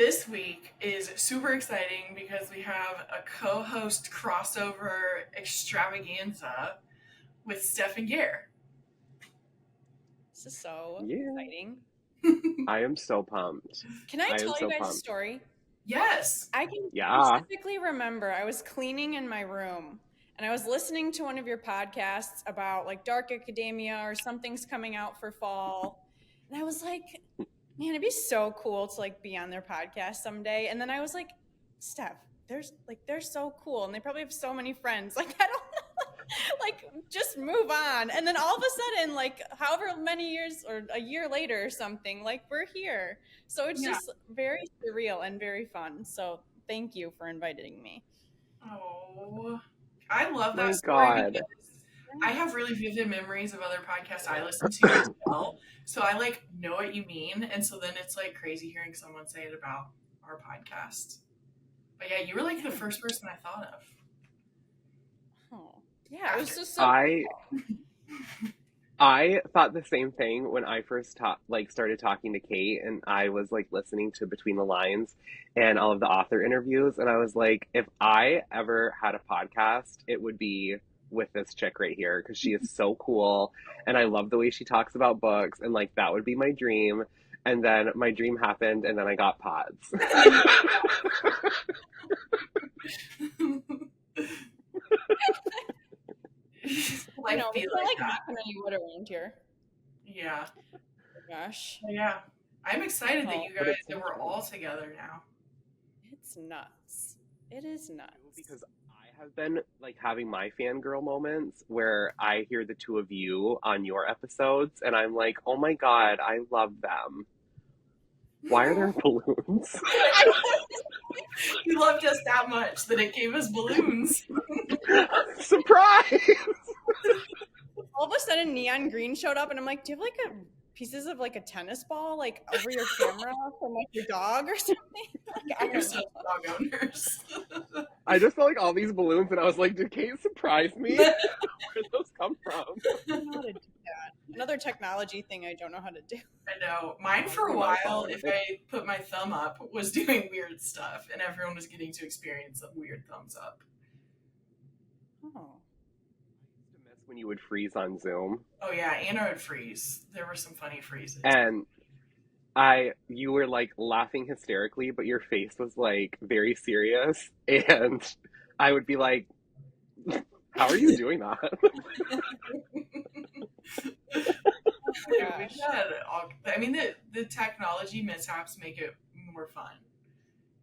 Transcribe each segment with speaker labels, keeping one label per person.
Speaker 1: This week is super exciting because we have a co-host crossover extravaganza with Steph and Gare.
Speaker 2: This is so
Speaker 3: Yeah.
Speaker 2: exciting.
Speaker 3: I am so pumped.
Speaker 2: Can I tell
Speaker 3: so
Speaker 2: you guys a
Speaker 3: pumped.
Speaker 2: story?
Speaker 1: Yes.
Speaker 2: I can specifically remember I was cleaning in my room and I was listening to one of your podcasts about like dark academia or something's coming out for fall. And I was like, man, it'd be so cool to like be on their podcast someday. And then I was like, Steph, they're so cool and they probably have so many friends. Like, I don't know, like just move on. And then all of a sudden, like however many years or a year later or something, like we're here. So it's just very surreal and very fun. So thank you for inviting me.
Speaker 1: Oh, I love that
Speaker 3: My
Speaker 1: story
Speaker 3: God.
Speaker 1: because I have really vivid memories of other podcasts I listen to as well. So I like know what you mean. And so then it's like crazy hearing someone say it about our podcast. But yeah, you were like the first person I thought of.
Speaker 2: Oh, yeah. It was just so
Speaker 3: I thought the same thing when I first started talking to Kate, and I was like listening to Between the Lines and all of the author interviews, and I was like, if I ever had a podcast, it would be with this chick right here because she is so cool, and I love the way she talks about books, and like that would be my dream. And then my dream happened, and then I got pods.
Speaker 2: we don't like knocking any wood around here.
Speaker 1: Yeah.
Speaker 2: Oh, gosh.
Speaker 1: Yeah. I'm excited that you guys that we're all together now.
Speaker 2: It's nuts. It is nuts.
Speaker 3: Because I have been like having my fangirl moments where I hear the two of you on your episodes and I'm like, oh my God, I love them. Why are there balloons?
Speaker 1: You loved us that much that it gave us balloons.
Speaker 3: Surprise!
Speaker 2: All of a sudden, neon green showed up, and I'm like, "Do you have like pieces of like a tennis ball like over your camera from like your dog or something?" Like, I don't know.
Speaker 1: Dog owners.
Speaker 3: I just felt like all these balloons, and I was like, "Did Kate surprise me? Where did those come from?"
Speaker 2: I don't know how to do that. Another technology thing I don't know how to do.
Speaker 1: I know. Mine for a while, if I put my thumb up, was doing weird stuff, and everyone was getting to experience a weird thumbs up.
Speaker 2: Oh.
Speaker 3: When you would freeze on Zoom.
Speaker 1: Oh yeah, Anna would freeze. There were some funny freezes.
Speaker 3: And you were like laughing hysterically, but your face was like very serious. And I would be like, how are you doing that?
Speaker 1: I mean, the technology mishaps make it more fun.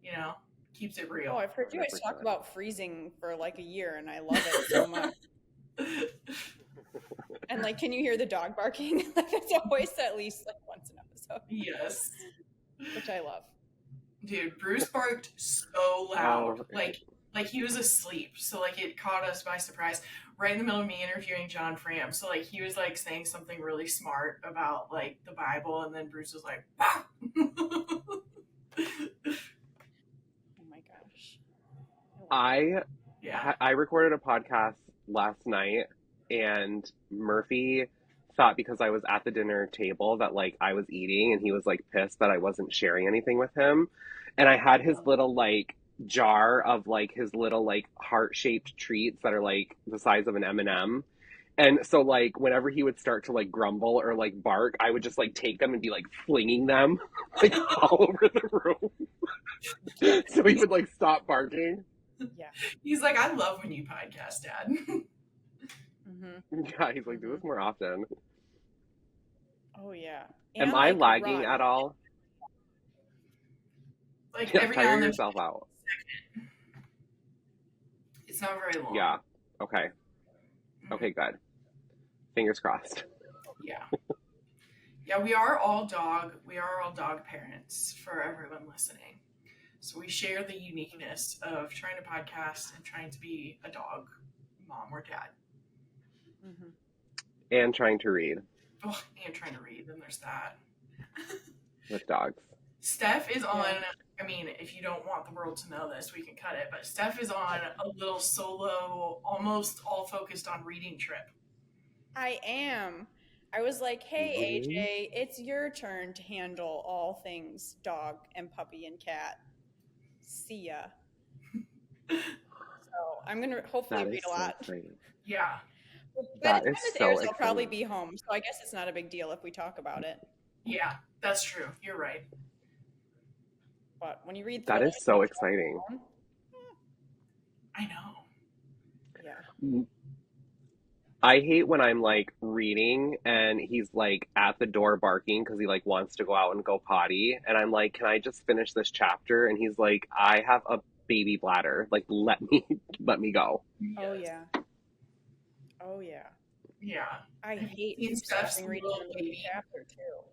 Speaker 1: You know, keeps it real.
Speaker 2: Oh, I've heard you guys talk about freezing for like a year, and I love it so much. And like, can you hear the dog barking? Like, it's always at least like once an episode.
Speaker 1: Yes,
Speaker 2: which I love.
Speaker 1: Dude, Bruce barked so loud, like he was asleep. So like it caught us by surprise, right in the middle of me interviewing John Fram. So like he was like saying something really smart about like the Bible, and then Bruce was like, "Ah!"
Speaker 2: Oh my gosh!
Speaker 3: I recorded a podcast last night, and Murphy thought because I was at the dinner table that like I was eating, and he was like pissed that I wasn't sharing anything with him. And I had his little like jar of like his little like heart-shaped treats that are like the size of an M&M. And so like whenever he would start to like grumble or like bark, I would just like take them and be like flinging them like all over the room. So he would like stop barking.
Speaker 2: Yeah.
Speaker 1: He's like, I love when you podcast, Dad.
Speaker 2: Mm-hmm.
Speaker 3: Yeah, he's like, do this more often.
Speaker 2: Oh yeah.
Speaker 3: Am I lagging at all?
Speaker 1: Like
Speaker 3: yeah,
Speaker 1: every now and then,
Speaker 3: yourself out.
Speaker 1: It's not very long.
Speaker 3: Yeah. Okay. Okay, good. Fingers crossed.
Speaker 1: Yeah. Yeah, we are all dog parents for everyone listening. So we share the uniqueness of trying to podcast and trying to be a dog mom or dad.
Speaker 2: Mm-hmm.
Speaker 3: And trying to read.
Speaker 1: Oh, and trying to read. Then there's that.
Speaker 3: With dogs.
Speaker 1: Steph is on, I mean, if you don't want the world to know this, we can cut it, but Steph is on a little solo, almost all focused on reading trip.
Speaker 2: I am. I was like, hey,
Speaker 3: Mhm.
Speaker 2: AJ, it's your turn to handle all things dog and puppy and cat. See ya. So I'm going to hopefully
Speaker 3: That
Speaker 2: read
Speaker 3: is
Speaker 2: a
Speaker 3: so
Speaker 2: lot.
Speaker 3: exciting.
Speaker 1: Yeah.
Speaker 2: By the
Speaker 3: That
Speaker 2: time
Speaker 3: is
Speaker 2: this
Speaker 3: so
Speaker 2: airs, I'll probably
Speaker 3: exciting.
Speaker 2: be home. So I guess it's not a big deal if we talk about it.
Speaker 1: Yeah. That's true. You're right.
Speaker 2: But when you read
Speaker 3: That
Speaker 2: thrillers
Speaker 3: is
Speaker 2: on
Speaker 3: so
Speaker 2: your
Speaker 3: exciting.
Speaker 2: phone,
Speaker 1: I know.
Speaker 2: yeah.
Speaker 3: I hate when I'm like reading and he's like at the door barking because he like wants to go out and go potty. And I'm like, can I just finish this chapter? And he's like, I have a baby bladder. Like, let me go.
Speaker 2: Oh,
Speaker 1: Yes.
Speaker 2: yeah. Oh, yeah.
Speaker 1: Yeah.
Speaker 2: I
Speaker 1: Have you
Speaker 2: hate
Speaker 1: seen Steph's
Speaker 2: stopping reading
Speaker 1: little
Speaker 2: in the middle of
Speaker 1: baby?
Speaker 2: a chapter, too.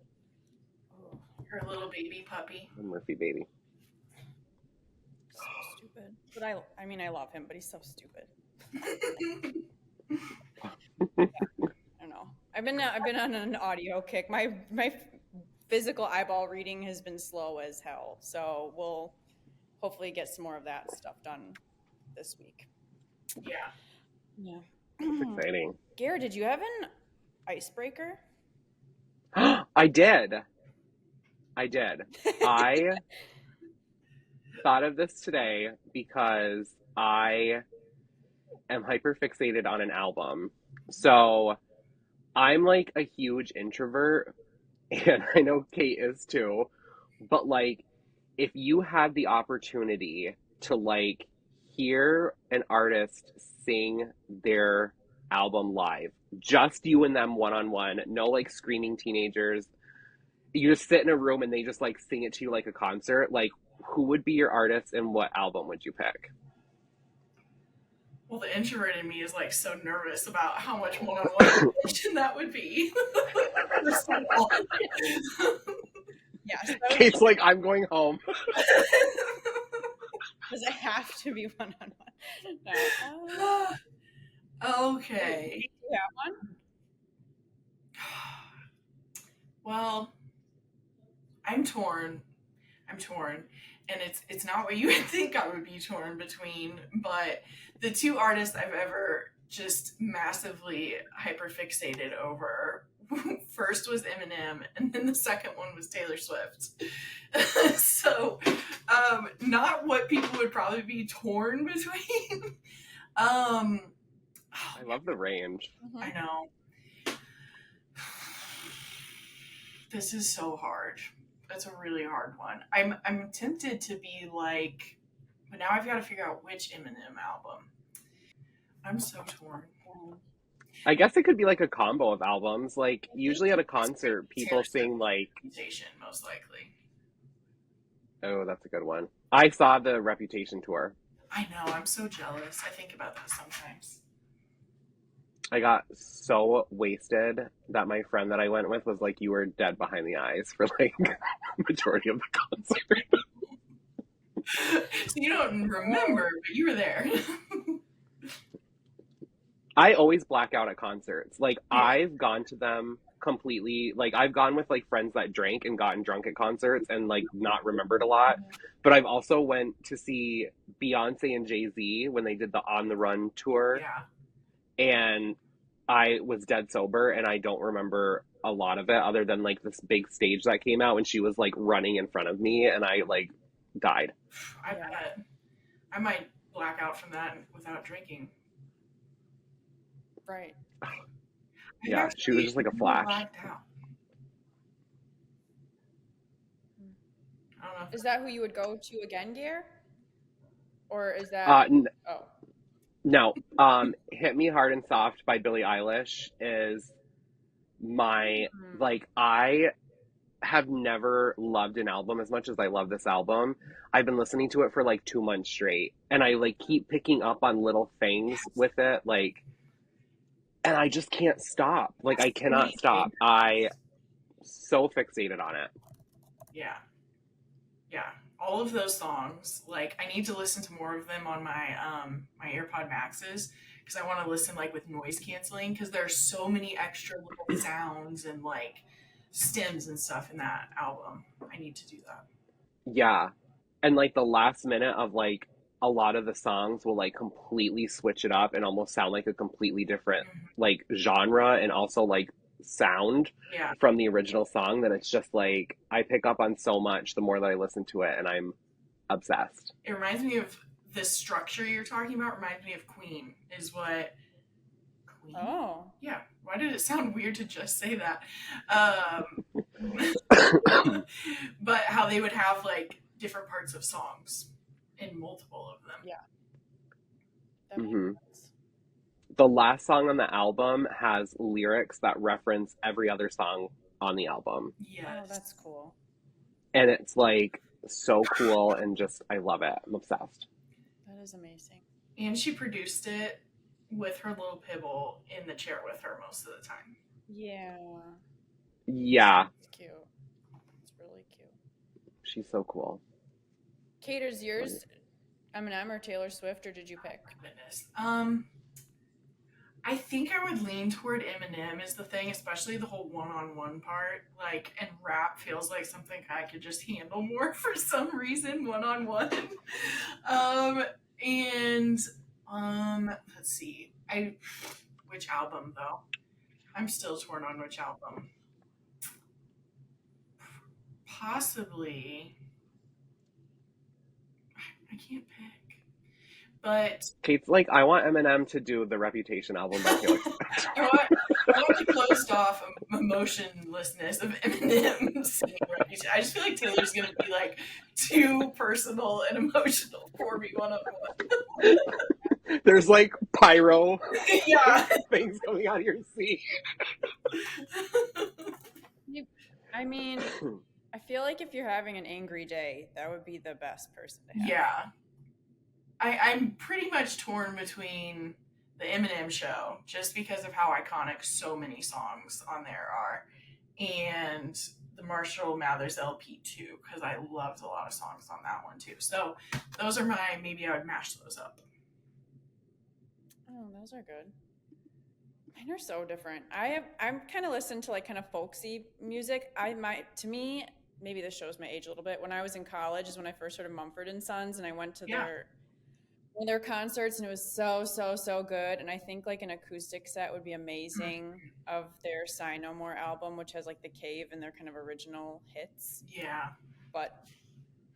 Speaker 2: Oh,
Speaker 1: Her little baby puppy.
Speaker 3: A Murphy baby.
Speaker 2: so stupid. But I mean, I love him, but he's so stupid. I don't know. I've been on an audio kick. My physical eyeball reading has been slow as hell. So we'll hopefully get some more of that stuff done this week.
Speaker 1: Yeah.
Speaker 2: Yeah.
Speaker 3: That's exciting.
Speaker 2: Gare, did you have an icebreaker?
Speaker 3: I did. I did. I thought of this today because I am hyper fixated on an album. So I'm like a huge introvert, and I know Kate is too. But like, if you had the opportunity to like hear an artist sing their album live, just you and them one on one, no like screaming teenagers, you just sit in a room and they just like sing it to you like a concert, like who would be your artist and what album would you pick?
Speaker 1: Well, the introvert in me is like so nervous about how much one-on-one connection that would be. First of all.
Speaker 2: Yes.
Speaker 3: Kate's like, I'm going home.
Speaker 2: Does it have to be one-on-one? No.
Speaker 1: Okay.
Speaker 2: Do you have one?
Speaker 1: Well, I'm torn. I'm torn. And it's not what you would think I would be torn between, but the two artists I've ever just massively hyperfixated over first was Eminem, and then the second one was Taylor Swift. So, not what people would probably be torn between.
Speaker 3: I love the range.
Speaker 1: I know. This is so hard. That's a really hard one. I'm tempted to be like, but now I've got to figure out which Eminem album. I'm so torn.
Speaker 3: I guess it could be like a combo of albums. Like usually at a concert, people
Speaker 1: Taylor Swift
Speaker 3: sing like,
Speaker 1: Reputation, most likely.
Speaker 3: oh, that's a good one. I saw the Reputation tour.
Speaker 1: I know. I'm so jealous. I think about that sometimes.
Speaker 3: I got so wasted that my friend that I went with was like, you were dead behind the eyes for like majority of the concert.
Speaker 1: So you don't remember, but you were there.
Speaker 3: I always black out at concerts. Like
Speaker 1: Yeah.
Speaker 3: I've gone to them completely, like I've gone with like friends that drank and gotten drunk at concerts and like not remembered a lot. But I've also went to see Beyonce and Jay-Z when they did the On the Run tour.
Speaker 1: Yeah.
Speaker 3: And I was dead sober and I don't remember a lot of it other than like this big stage that came out and she was like running in front of me and I like died.
Speaker 1: I bet. I might black out from that without drinking.
Speaker 2: Right.
Speaker 3: Yeah, she was just like a flash.
Speaker 1: Blacked out. I don't know.
Speaker 2: Is that who you would go to again, Gare? Or is that oh.
Speaker 3: No, Hit Me Hard and Soft by Billie Eilish is my, like, I have never loved an album as much as I love this album. I've been listening to it for like 2 months straight, and I like keep picking up on little things with it, like, and I just can't stop. Like, I cannot stop. I so fixated on it.
Speaker 1: Yeah. Yeah. All of those songs, like I need to listen to more of them on my my AirPod Maxes because I want to listen like with noise canceling because there's so many extra little sounds and like stems and stuff in that album. I need to do that.
Speaker 3: Yeah. And like the last minute of like a lot of the songs will like completely switch it up and almost sound like a completely different like genre and also like sound
Speaker 1: Yeah.
Speaker 3: from the original song that it's just like I pick up on so much the more that I listen to it, and I'm obsessed.
Speaker 1: It reminds me of the structure you're talking about. Reminds me of Queen. Is what Queen?
Speaker 2: Oh.
Speaker 1: Yeah. Why did it sound weird to just say that? But how they would have like different parts of songs in multiple of them.
Speaker 2: Yeah. That makes
Speaker 3: hmm
Speaker 2: sense.
Speaker 3: The last song on the album has lyrics that reference every other song on the album.
Speaker 1: Yes.
Speaker 2: Oh, that's cool.
Speaker 3: And it's like so cool and just, I love it. I'm obsessed.
Speaker 2: That is amazing.
Speaker 1: And she produced it with her little Pibble in the chair with her most of the time.
Speaker 2: Yeah.
Speaker 3: Yeah.
Speaker 2: It's cute. It's really cute.
Speaker 3: She's so cool.
Speaker 2: Kate, is yours Eminem or Taylor Swift, or did you pick?
Speaker 1: Oh, goodness. I think I would lean toward Eminem is the thing, especially the whole one-on-one part. Like, and rap feels like something I could just handle more for some reason, one-on-one. Let's see. Which album though? I'm still torn on which album. Possibly. I can't pick. But
Speaker 3: Kate's like, I want Eminem to do the Reputation album by Taylor Swift.
Speaker 1: I want the closed off emotionlessness of Eminem singing Reputation. I just feel like Taylor's gonna be like too personal and emotional for me one-on-one.
Speaker 3: There's like pyro
Speaker 1: Yeah.
Speaker 3: things coming out of your seat.
Speaker 2: I mean, I feel like if you're having an angry day, that would be the best person to have.
Speaker 1: Yeah. I'm pretty much torn between the Eminem Show, just because of how iconic so many songs on there are, and the Marshall Mathers LP too, because I loved a lot of songs on that one too. So those are maybe I would mash those up.
Speaker 2: Oh, those are good. Mine are so different. I'm kind of listen to like kind of folksy music. To me, maybe this shows my age a little bit. When I was in college is when I first heard of Mumford and Sons, and I went to one of their concerts, and it was so good. And I think like an acoustic set would be amazing of their Sign No More album, which has like The Cave and their kind of original hits.
Speaker 1: Yeah.
Speaker 2: But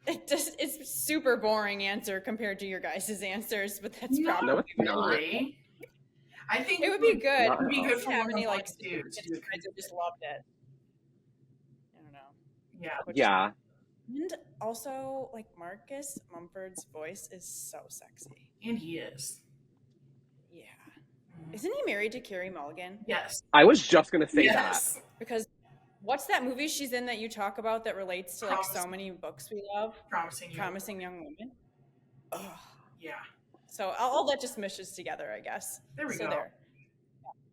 Speaker 2: it's super boring answer compared to your guys' ansers, but that's probably
Speaker 3: No, it's not.
Speaker 1: really. I think
Speaker 2: it would be good.
Speaker 3: It
Speaker 1: would be good for
Speaker 2: have
Speaker 1: one
Speaker 2: any
Speaker 1: of
Speaker 2: like
Speaker 1: us too.
Speaker 2: I just loved it. I don't know.
Speaker 1: Yeah.
Speaker 3: Yeah.
Speaker 2: And also, like, Marcus Mumford's voice is so sexy.
Speaker 1: And he is.
Speaker 2: Yeah. Isn't he married to Carey Mulligan?
Speaker 1: Yes.
Speaker 3: I was just going to say that.
Speaker 2: Because what's that movie she's in that you talk about that relates to, like, so many books we love? Promising Young Woman. Ugh.
Speaker 1: Yeah.
Speaker 2: So all that just meshes together, I guess.
Speaker 1: There we go.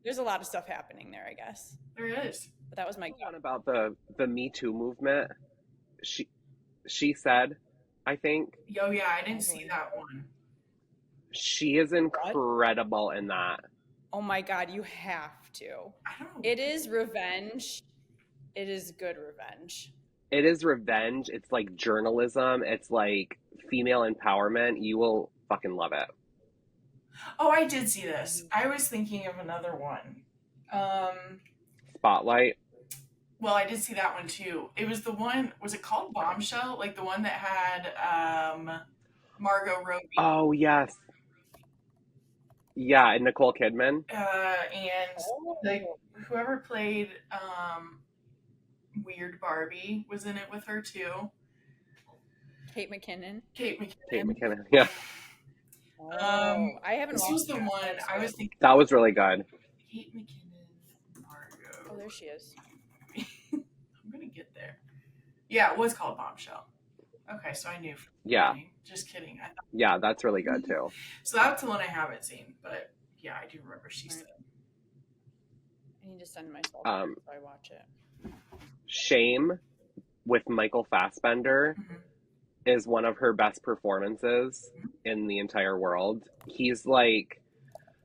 Speaker 2: There's a lot of stuff happening there, I guess.
Speaker 1: There is.
Speaker 2: But that was my
Speaker 3: one about the Me Too movement. She said, I think.
Speaker 1: Oh yeah, I didn't see that one.
Speaker 3: She is incredible in that.
Speaker 2: Oh my God, you have to.
Speaker 1: I don't.
Speaker 2: It is revenge. It is good revenge.
Speaker 3: It is revenge. It's like journalism. It's like female empowerment. You will fucking love it.
Speaker 1: Oh, I did see this. I was thinking of another one.
Speaker 3: Spotlight.
Speaker 1: Well, I did see that one too. It was the one, was it called Bombshell? Like the one that had Margot Robbie.
Speaker 3: Oh, yes. Yeah, and Nicole Kidman.
Speaker 1: And whoever played Weird Barbie was in it with her too.
Speaker 2: Kate McKinnon.
Speaker 1: Kate McKinnon,
Speaker 3: yeah.
Speaker 2: I haven't
Speaker 1: this
Speaker 2: watched
Speaker 1: was the one I was thinking.
Speaker 3: That was really good.
Speaker 1: Kate McKinnon, Margot.
Speaker 2: Oh, there she is.
Speaker 1: I'm gonna get there. Yeah, it was called Bombshell. Okay, so I knew.
Speaker 3: Yeah.
Speaker 1: Just kidding.
Speaker 3: Yeah, that's really good too.
Speaker 1: So that's the one I haven't seen, but yeah, I do remember she said.
Speaker 2: I need to send myself so I watch it.
Speaker 3: Shame with Michael Fassbender is one of her best performances in the entire world. He's like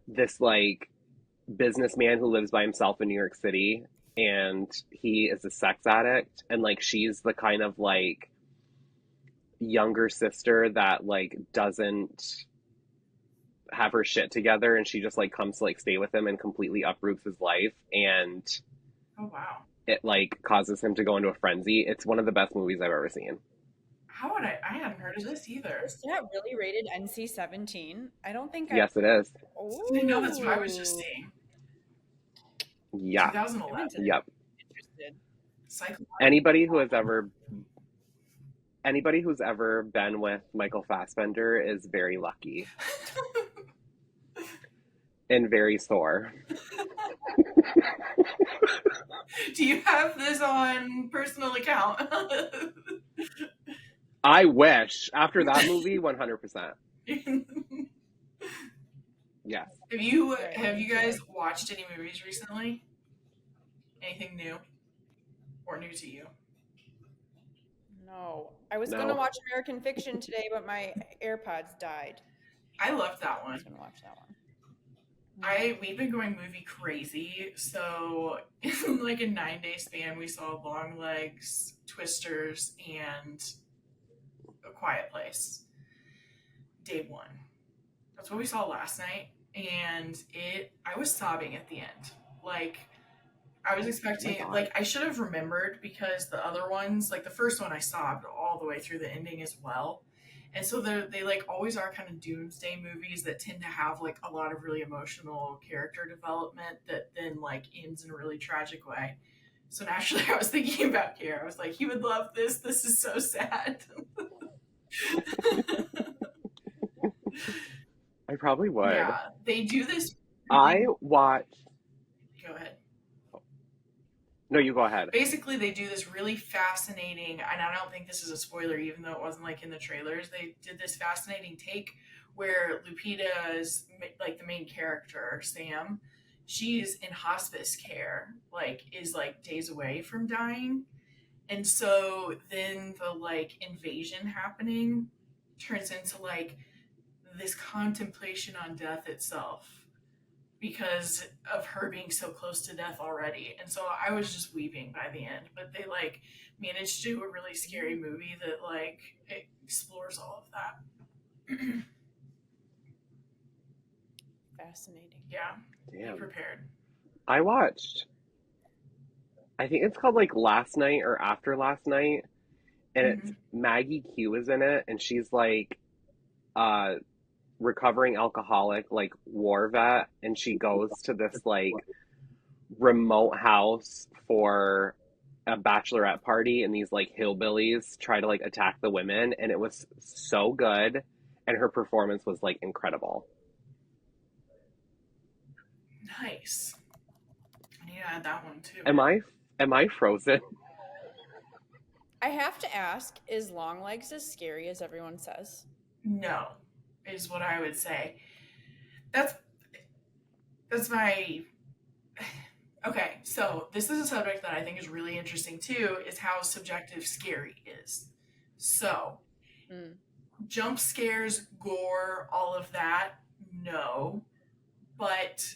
Speaker 3: this like businessman who lives by himself in New York City, and he is a sex addict, and like she's the kind of like younger sister that like doesn't have her shit together, and she just like comes to like stay with him and completely uproots his life. And
Speaker 1: Oh wow.
Speaker 3: It like causes him to go into a frenzy. It's one of the best movies I've ever seen.
Speaker 1: How would I hadn't heard of this either.
Speaker 2: Is that really rated NC-17? I don't think I've.
Speaker 3: Yes, it is.
Speaker 1: No, that's what I was just
Speaker 2: Oh,
Speaker 1: saying.
Speaker 3: Yeah.
Speaker 2: I'm
Speaker 1: 2011.
Speaker 3: Yep.
Speaker 2: interested.
Speaker 1: Psychological.
Speaker 3: Anybody who's ever been with Michael Fassbender is very lucky and very sore.
Speaker 1: Do you have this on personal account?
Speaker 3: I wish. After that movie, 100%. Yes.
Speaker 1: Have you guys watched any movies recently? Anything new or new to you?
Speaker 2: No, I was
Speaker 3: No.
Speaker 2: gonna watch American Fiction today, but my AirPods died.
Speaker 1: I loved that
Speaker 2: I
Speaker 1: one.
Speaker 2: was gonna watch that one.
Speaker 1: We've been going movie crazy. So in like a 9-day span, we saw Long Legs, Twisters, and A Quiet Place. Day one. That's what we saw last night, and I was sobbing at the end. Like I was expecting,
Speaker 3: God.
Speaker 1: like I should have remembered because the other ones, like the first one, I sobbed all the way through the ending as well. And so they like always are kind of doomsday movies that tend to have like a lot of really emotional character development that then like ends in a really tragic way. So naturally, I was thinking about Kara. I was like, he would love this. This is so sad.
Speaker 3: I probably would.
Speaker 1: Yeah, they do this.
Speaker 3: I watched.
Speaker 1: Go ahead.
Speaker 3: No, you go ahead.
Speaker 1: Basically, they do this really fascinating, and I don't think this is a spoiler, even though it wasn't like in the trailers. They did this fascinating take where Lupita is like the main character, Sam. She's in hospice care, like is like days away from dying, and so then the like invasion happening turns into like this contemplation on death itself because of her being so close to death already. And so I was just weeping by the end. But they like managed to do a really scary movie that like it explores all of that.
Speaker 2: Fascinating.
Speaker 1: Yeah.
Speaker 3: Damn.
Speaker 1: Be prepared.
Speaker 3: I watched. I think it's called like Last Night or After Last Night, and it's Maggie Q is in it, and she's like recovering alcoholic, like war vet, and she goes to this like remote house for a bachelorette party, and these like hillbillies try to like attack the women, and it was so good, and her performance was like incredible.
Speaker 1: Nice. I need to add that one too.
Speaker 3: Am I frozen?
Speaker 2: I have to ask, is Longlegs as scary as everyone says?
Speaker 1: No, is what I would say. That's my okay. So this is a subject that I think is really interesting too. Is how subjective scary is. So jump scares, gore, all of that. No, but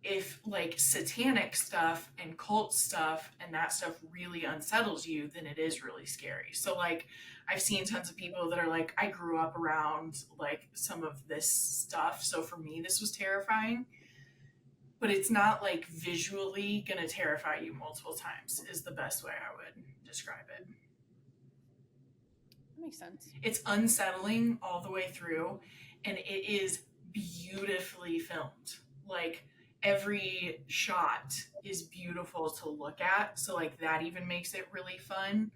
Speaker 1: if like satanic stuff and cult stuff and that stuff really unsettles you, then it is really scary. So like I've seen tons of people that are like, I grew up around like some of this stuff, so for me this was terrifying. But it's not like visually gonna terrify you multiple times is the best way I would describe it.
Speaker 2: That makes sense.
Speaker 1: It's unsettling all the way through, and it is beautifully filmed. Like every shot is beautiful to look at, so like that even makes it really fun.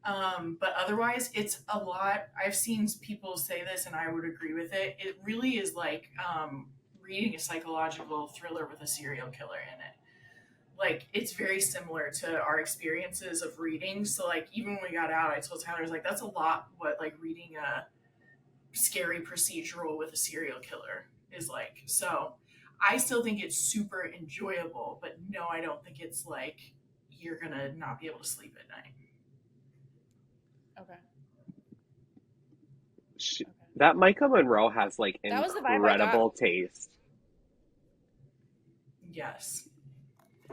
Speaker 1: But otherwise it's a lot. I've seen people say this and I would agree with it. It really is like reading a psychological thriller with a serial killer in it. Like it's very similar to our experiences of reading. So like even when we got out, I told Tyler, I was like, that's a lot what like reading a scary procedural with a serial killer is like. So I still think it's super enjoyable, but no, I don't think it's like you're gonna not be able to sleep at night.
Speaker 2: Okay.
Speaker 3: That Micah Monroe has like
Speaker 2: That was the vibe I
Speaker 3: incredible taste.
Speaker 1: Yes.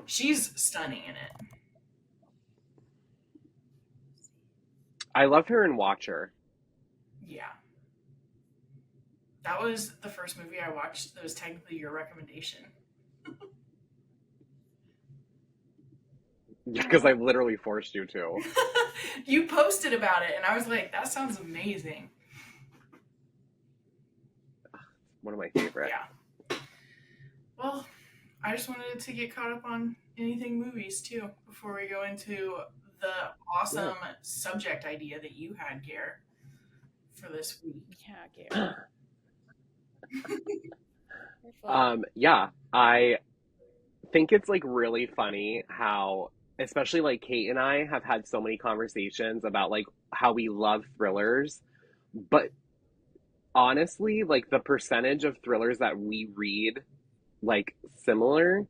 Speaker 1: She's stunning in it.
Speaker 3: I loved her in Watcher.
Speaker 1: Yeah. That was the first movie I watched that was technically your recommendation.
Speaker 3: Because I've literally forced you to.
Speaker 1: You posted about it, and I was like, that sounds amazing.
Speaker 3: One of my favorite.
Speaker 1: Yeah. Well, I just wanted to get caught up on anything movies too before we go into the awesome subject idea that you had, Gare, for this week.
Speaker 2: Yeah, Gare.
Speaker 3: Yeah, I think it's like really funny how, especially like Kate and I have had so many conversations about like how we love thrillers, but honestly, like the percentage of thrillers that we read like similar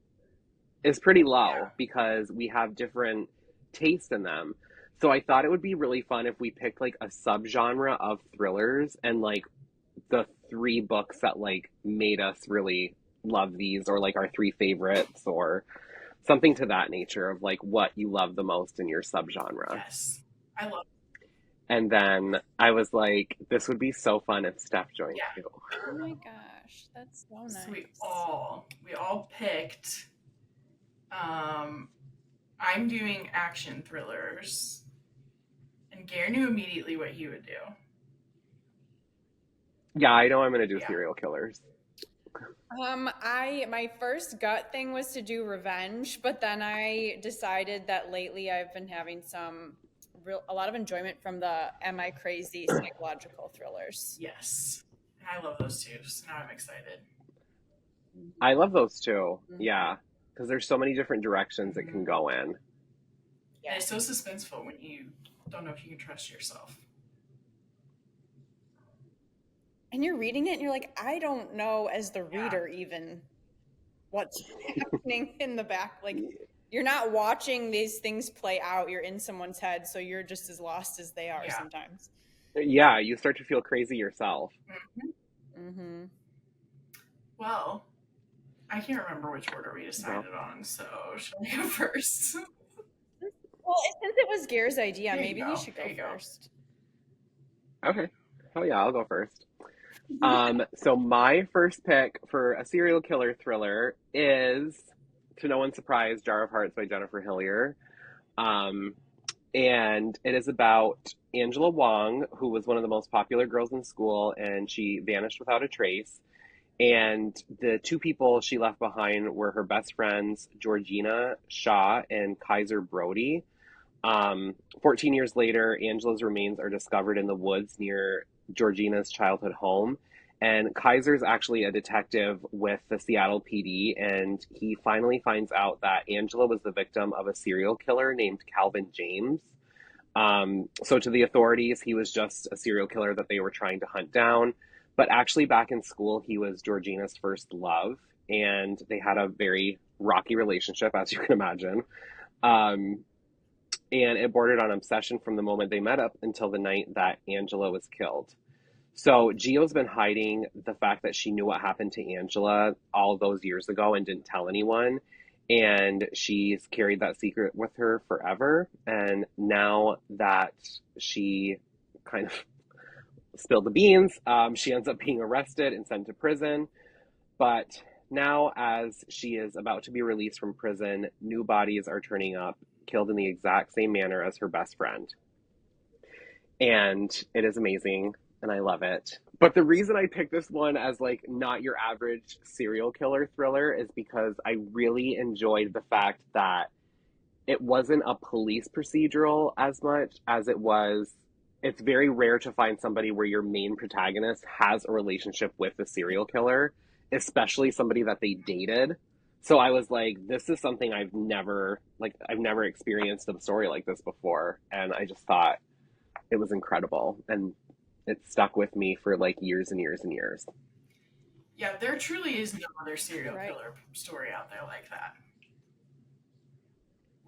Speaker 3: is pretty low because we have different taste in them. So I thought it would be really fun if we picked like a subgenre of thrillers and like the 3 books that like made us really love these, or like our 3 favorites, or something to that nature of like what you love the most in your subgenre.
Speaker 1: Yes, I love it.
Speaker 3: And then I was like, this would be so fun if Steph joined too.
Speaker 2: Oh my gosh, that's so nice.
Speaker 1: So we all picked. I'm doing action thrillers, and Gare knew immediately what he would do.
Speaker 3: Yeah, I know I'm gonna do serial killers.
Speaker 2: My first gut thing was to do revenge, but then I decided that lately I've been having a lot of enjoyment from the Am I Crazy psychological thrillers.
Speaker 1: Yes, and I love those too. So now I'm excited.
Speaker 3: I love those too. Yeah, because there's so many different directions it can go in.
Speaker 1: Yeah, it's so suspenseful when you don't know if you can trust yourself.
Speaker 2: And you're reading it and you're like, I don't know as the reader even what's happening in the back. Like, you're not watching these things play out. You're in someone's head, so you're just as lost as they are sometimes.
Speaker 3: Yeah, you start to feel crazy yourself.
Speaker 1: Well, I can't remember which order we decided on, so should I go first?
Speaker 2: Well, since it was Gare's idea, maybe he should go first.
Speaker 3: Okay. Oh yeah, I'll go first. So my first pick for a serial killer thriller is, to no one's surprise, Jar of Hearts by Jennifer Hillier. And it is about Angela Wong, who was one of the most popular girls in school, and she vanished without a trace. And the 2 people she left behind were her best friends, Georgina Shaw and Kaiser Brody. 14 years later, Angela's remains are discovered in the woods near Georgina's childhood home. And Kaiser's actually a detective with the Seattle PD, and he finally finds out that Angela was the victim of a serial killer named Calvin James. So to the authorities, he was just a serial killer that they were trying to hunt down. But actually, back in school, he was Georgina's first love, and they had a very rocky relationship, as you can imagine. And it bordered on obsession from the moment they met up until the night that Angela was killed. So Gio's been hiding the fact that she knew what happened to Angela all those years ago and didn't tell anyone. And she's carried that secret with her forever. And now that she kind of spilled the beans, she ends up being arrested and sent to prison. But now, as she is about to be released from prison, new bodies are turning up, killed in the exact same manner as her best friend. And it is amazing, and I love it. But the reason I picked this one as like not your average serial killer thriller is because I really enjoyed the fact that it wasn't a police procedural as much as it was. It's very rare to find somebody where your main protagonist has a relationship with the serial killer, especially somebody that they dated. So I was like, this is something I've never experienced a story like this before. And I just thought it was incredible. And it stuck with me for like years and years and years.
Speaker 1: Yeah, there truly is no other serial killer story out there like that.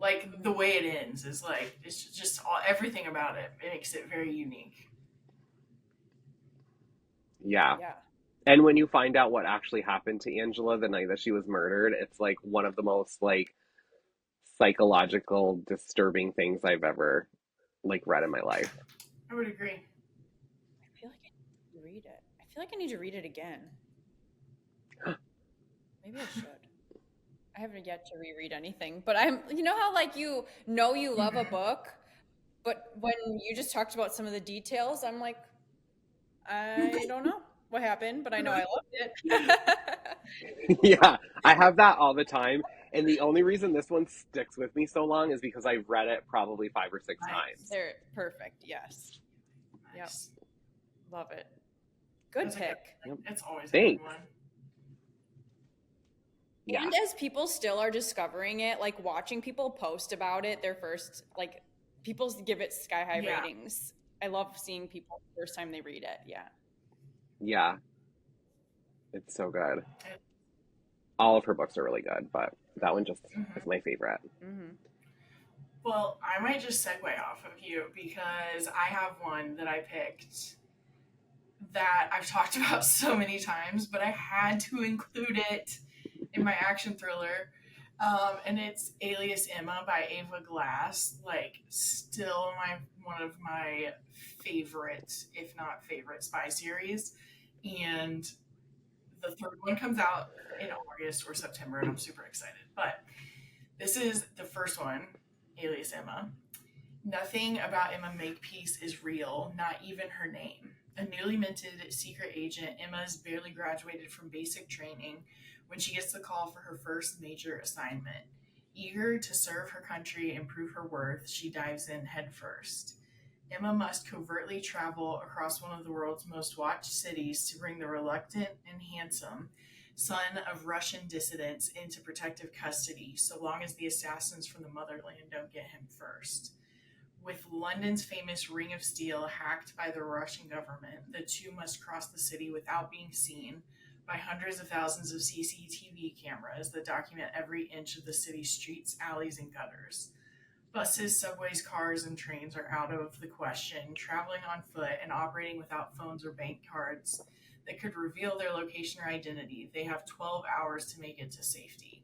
Speaker 1: Like, the way it ends is like, it's just everything about it. It makes it very unique.
Speaker 3: Yeah. And when you find out what actually happened to Angela the night that she was murdered, it's like one of the most like psychological, disturbing things I've ever like read in my life.
Speaker 1: I would agree.
Speaker 2: I feel like I need to read it. I feel like I need to read it again. Maybe I should. I haven't yet to reread anything, but I'm, you know how like you know you love a book, but when you just talked about some of the details, I'm like, I don't know what happened, but I know I loved it.
Speaker 3: Yeah, I have that all the time. And the only reason this one sticks with me so long is because I've read it probably 5 or 6 times.
Speaker 2: They're perfect. Yes. Yep.
Speaker 1: Nice.
Speaker 2: Love it. Good
Speaker 1: That's a
Speaker 2: pick.
Speaker 1: It's always a
Speaker 3: Thanks.
Speaker 1: good one.
Speaker 3: Yeah.
Speaker 2: And as people still are discovering it, like watching people post about it, their first, like people give it sky high ratings. I love seeing people the first time they read it. Yeah.
Speaker 3: Yeah. It's so good. All of her books are really good, but that one just is my favorite.
Speaker 2: Mm-hmm.
Speaker 1: Well, I might just segue off of you because I have one that I picked that I've talked about so many times, but I had to include it in my action thriller. And it's Alias Emma by Ava Glass. Like, still one of my favorite, if not favorite, spy series. And the third one comes out in August or September, and I'm super excited. But this is the first one, Alias Emma. Nothing about Emma Makepeace is real, not even her name. A newly minted secret agent, Emma's barely graduated from basic training when she gets the call for her first major assignment. Eager to serve her country and prove her worth, she dives in headfirst. Emma must covertly travel across one of the world's most watched cities to bring the reluctant and handsome son of Russian dissidents into protective custody, so long as the assassins from the motherland don't get him first. With London's famous Ring of Steel hacked by the Russian government, the two must cross the city without being seen by hundreds of thousands of CCTV cameras that document every inch of the city's streets, alleys, and gutters. Buses, subways, cars, and trains are out of the question. Traveling on foot and operating without phones or bank cards that could reveal their location or identity, they have 12 hours to make it to safety.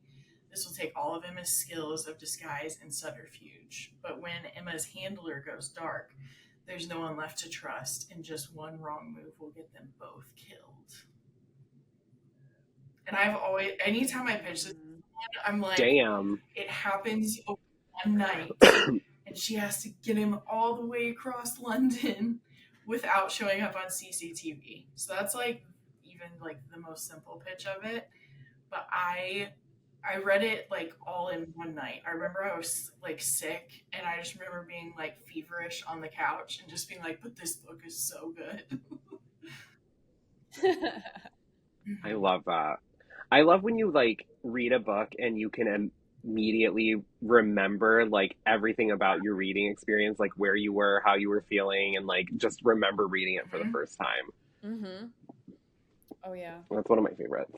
Speaker 1: This will take all of Emma's skills of disguise and subterfuge. But when Emma's handler goes dark, there's no one left to trust, and just one wrong move will get them both killed. And I've always, anytime I pitch this one, I'm like,
Speaker 3: damn,
Speaker 1: it happens over one night, and she has to get him all the way across London without showing up on CCTV. So that's like even like the most simple pitch of it. But I read it like all in one night. I remember I was like sick, and I just remember being like feverish on the couch and just being like, but this book is so good.
Speaker 3: I love that. I love when you like read a book and you can immediately remember like everything about your reading experience, like where you were, how you were feeling, and like just remember reading it for the first time.
Speaker 2: Mm-hmm. Oh yeah.
Speaker 3: That's one of my favorites.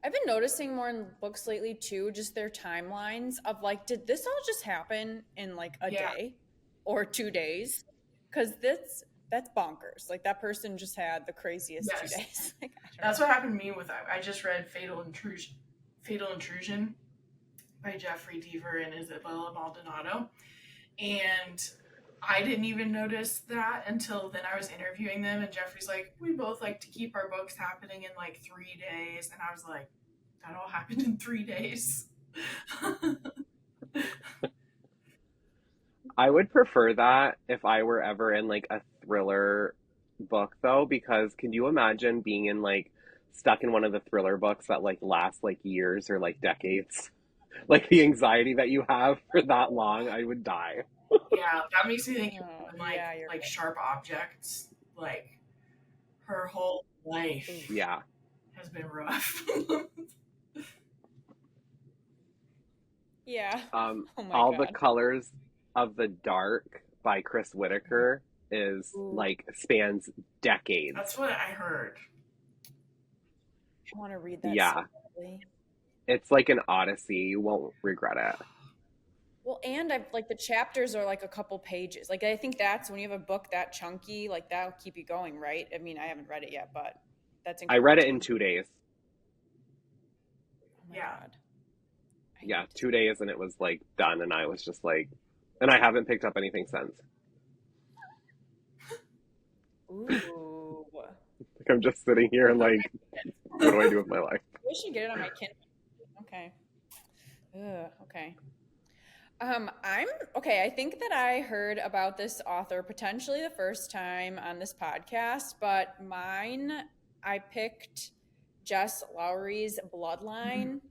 Speaker 2: I've been noticing more in books lately too, just their timelines of like, did this all just happen in like a day or 2 days? Because that's bonkers. Like that person just had the craziest 2 days. Like,
Speaker 1: that's what happened to me with, I just read Fatal Intrusion by Jeffrey Deaver and Isabella Maldonado. And I didn't even notice that until then I was interviewing them, and Jeffrey's like, we both like to keep our books happening in like 3 days. And I was like, that all happened in 3 days?
Speaker 3: I would prefer that if I were ever in like a thriller book though, because can you imagine being in like stuck in one of the thriller books that like last like years or like decades? Like the anxiety that you have for that long, I would die.
Speaker 1: Yeah, that makes me think of like
Speaker 2: right.
Speaker 1: Sharp Objects. Like her whole life has been rough.
Speaker 2: Yeah.
Speaker 3: All the Colors of the Dark by Chris Whitaker is like spans decades.
Speaker 1: That's what I heard.
Speaker 2: I want to read that.
Speaker 3: Yeah.
Speaker 2: So
Speaker 3: it's like an odyssey. You won't regret it.
Speaker 2: Well, and I've like the chapters are like a couple pages. Like I think that's when you have a book that chunky, like that'll keep you going, right? I mean, I haven't read it yet, but that's
Speaker 3: I read it in 2 days.
Speaker 2: Oh my God.
Speaker 3: Yeah, 2 days and it was like done, and I was just like, and I haven't picked up anything since.
Speaker 2: Ooh.
Speaker 3: Like I'm just sitting here and like, what do I do with my life?
Speaker 2: I should get it on my Kindle. Okay. Ugh, okay. I'm okay. I think that I heard about this author potentially the first time on this podcast, but I picked Jess Lowry's
Speaker 1: Mhm.
Speaker 2: Bloodline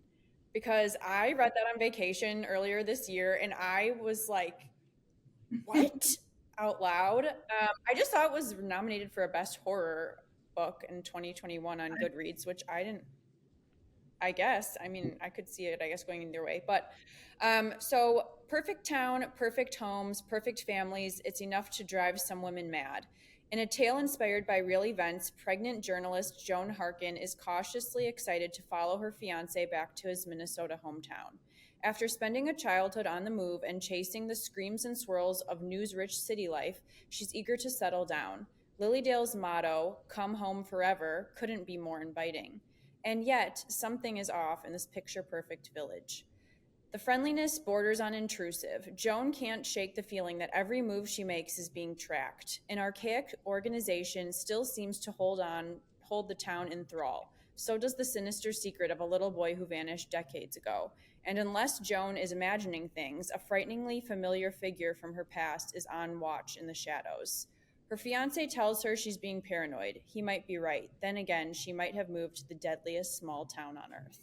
Speaker 2: because I read that on vacation earlier this year and I was like, what? Out loud. I just saw it was nominated for a best horror book in 2021 on Goodreads, which I didn't I guess. I mean, I could see it, I guess, going either way. But so perfect town, perfect homes, perfect families. It's enough to drive some women mad. In a tale inspired by real events, pregnant journalist Joan Harkin is cautiously excited to follow her fiance back to his Minnesota hometown. After spending a childhood on the move and chasing the screams and swirls of news rich city life, she's eager to settle down. Lilydale's motto, "Come home forever," couldn't be more inviting. And yet, something is off in this picture perfect village. The friendliness borders on intrusive. Joan can't shake the feeling that every move she makes is being tracked. An archaic organization still seems to hold the town in thrall. So does the sinister secret of a little boy who vanished decades ago. And unless Joan is imagining things, a frighteningly familiar figure from her past is on watch in the shadows. Her fiance tells her she's being paranoid. He might be right. Then again, she might have moved to the deadliest small town on earth.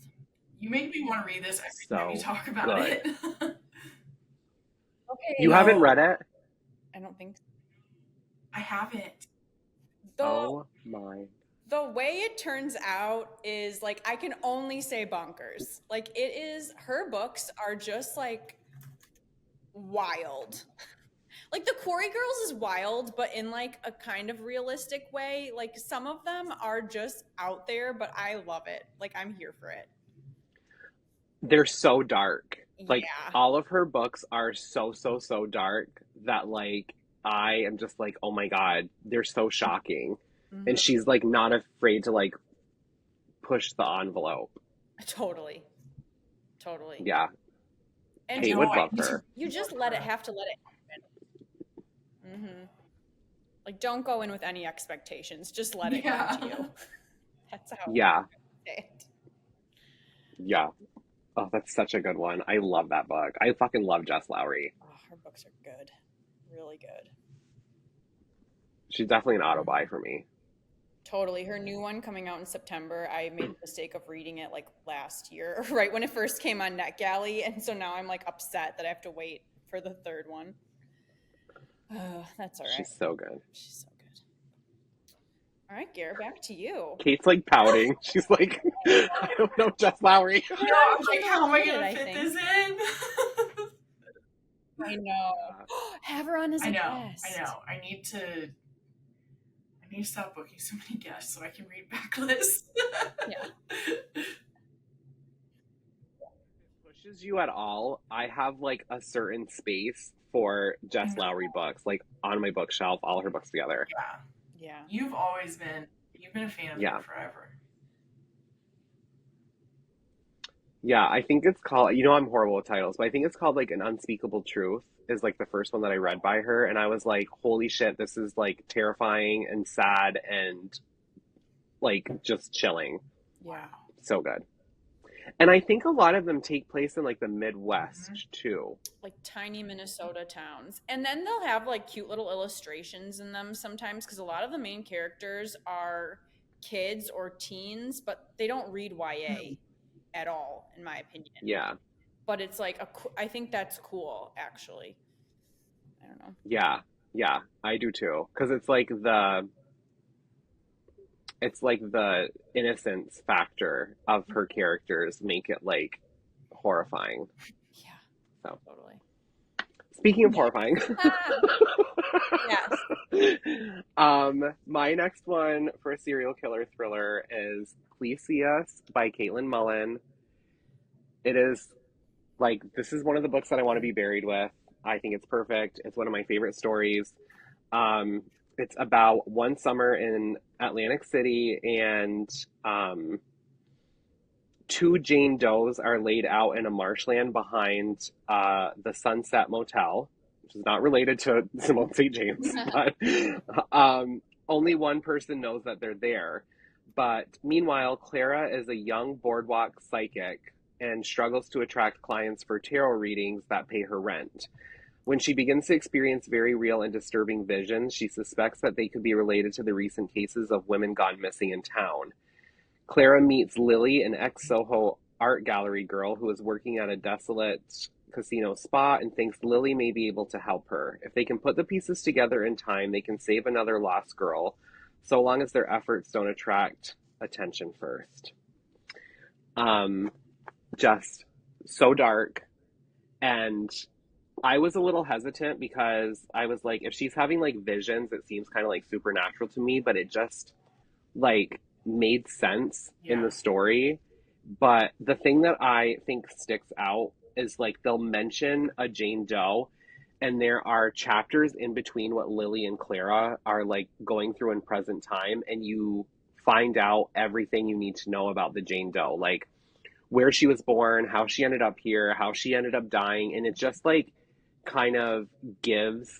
Speaker 1: You make me want to read this every time you
Speaker 3: So
Speaker 1: talk about
Speaker 3: good.
Speaker 1: it.
Speaker 2: Okay.
Speaker 3: You haven't read it?
Speaker 2: I don't think so.
Speaker 1: I haven't.
Speaker 3: Oh my.
Speaker 2: The way it turns out is like I can only say bonkers. Like it is her books are just like wild. Like the Quarry Girls is wild, but in like a kind of realistic way. Like some of them are just out there, but I love it. Like I'm here for it.
Speaker 3: They're so dark. Like
Speaker 2: Yeah.
Speaker 3: all of her books are so dark that like I am just like, oh my God, they're so shocking.
Speaker 2: Mhm.
Speaker 3: And she's like not afraid to like push the envelope.
Speaker 2: Totally.
Speaker 3: Yeah.
Speaker 2: And
Speaker 3: Kate would love her.
Speaker 2: you just have to let it happen. Mm-hmm. Like don't go in with any expectations. Just let it come to you. That's how
Speaker 3: Yeah.
Speaker 2: I say it.
Speaker 3: Yeah. Oh, that's such a good one. I love that book. I fucking love Jess Lowry.
Speaker 2: Oh, her books are good. Really good.
Speaker 3: She's definitely an auto buy for me.
Speaker 2: Totally. Her new one coming out in September, I made the mistake of reading it like last year, right when it first came on NetGalley. And so now I'm like upset that I have to wait for the third one. Oh, that's all right.
Speaker 3: She's so good.
Speaker 2: She's so good. All right, Gare, back to you.
Speaker 3: Kate's like pouting. She's like, I don't know Jess Lowry.
Speaker 1: Yeah, I was like, how am I going to fit this in?
Speaker 2: I know. Have her on as a guest.
Speaker 1: I know. I need to stop booking so many guests so I can read backlists.
Speaker 2: Yeah.
Speaker 3: Pushes you at all, I have like a certain space for Jess Lowry books, like on my bookshelf, all her books together.
Speaker 1: Yeah. You've been a fan of her forever.
Speaker 3: Yeah, I think it's called, you know, I'm horrible with titles, but I think it's called like An Unspeakable Truth is like the first one that I read by her. And I was like, holy shit, this is like terrifying and sad and like just chilling.
Speaker 2: Yeah.
Speaker 3: So good. And I think a lot of them take place in like the Midwest too.
Speaker 2: Like tiny Minnesota towns. And then they'll have like cute little illustrations in them sometimes because a lot of the main characters are kids or teens, but they don't read YA at all, in my opinion.
Speaker 3: Yeah.
Speaker 2: But it's like, I think that's cool, actually. I don't know.
Speaker 3: Yeah, I do too. Because it's like the innocence factor of her characters make it like horrifying.
Speaker 2: Yeah.
Speaker 3: So
Speaker 2: totally.
Speaker 3: Speaking of horrifying.
Speaker 2: Yes.
Speaker 3: My next one for a serial killer thriller is Clesias by Caitlin Mullen. It is like, this is one of the books that I want to be buried with. I think it's perfect. It's one of my favorite stories. It's about one summer in Atlantic City, and two Jane Does are laid out in a marshland behind the Sunset Motel, which is not related to Simone St. James, but only one person knows that they're there. But meanwhile, Clara is a young boardwalk psychic, and struggles to attract clients for tarot readings that pay her rent. When she begins to experience very real and disturbing visions, she suspects that they could be related to the recent cases of women gone missing in town. Clara meets Lily, an ex-Soho art gallery girl who is working at a desolate casino spa, and thinks Lily may be able to help her. If they can put the pieces together in time, they can save another lost girl, so long as their efforts don't attract attention first. Just so dark. And I was a little hesitant because I was like, if she's having like visions, it seems kind of like supernatural to me, but it just like made sense in the story. But the thing that I think sticks out is like they'll mention a Jane Doe, and there are chapters in between what Lily and Clara are like going through in present time, and you find out everything you need to know about the Jane Doe, like where she was born, how she ended up here, how she ended up dying, and it just like kind of gives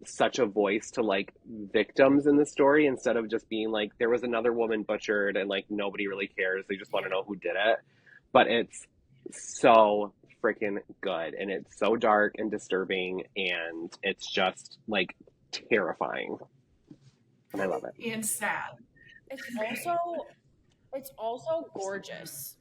Speaker 3: such a voice to like victims in the story instead of just being like there was another woman butchered and like nobody really cares, they just want to know who did it. But it's so freaking good, and it's so dark and disturbing, and it's just like terrifying, and I love it.
Speaker 1: And sad.
Speaker 2: It's also gorgeous.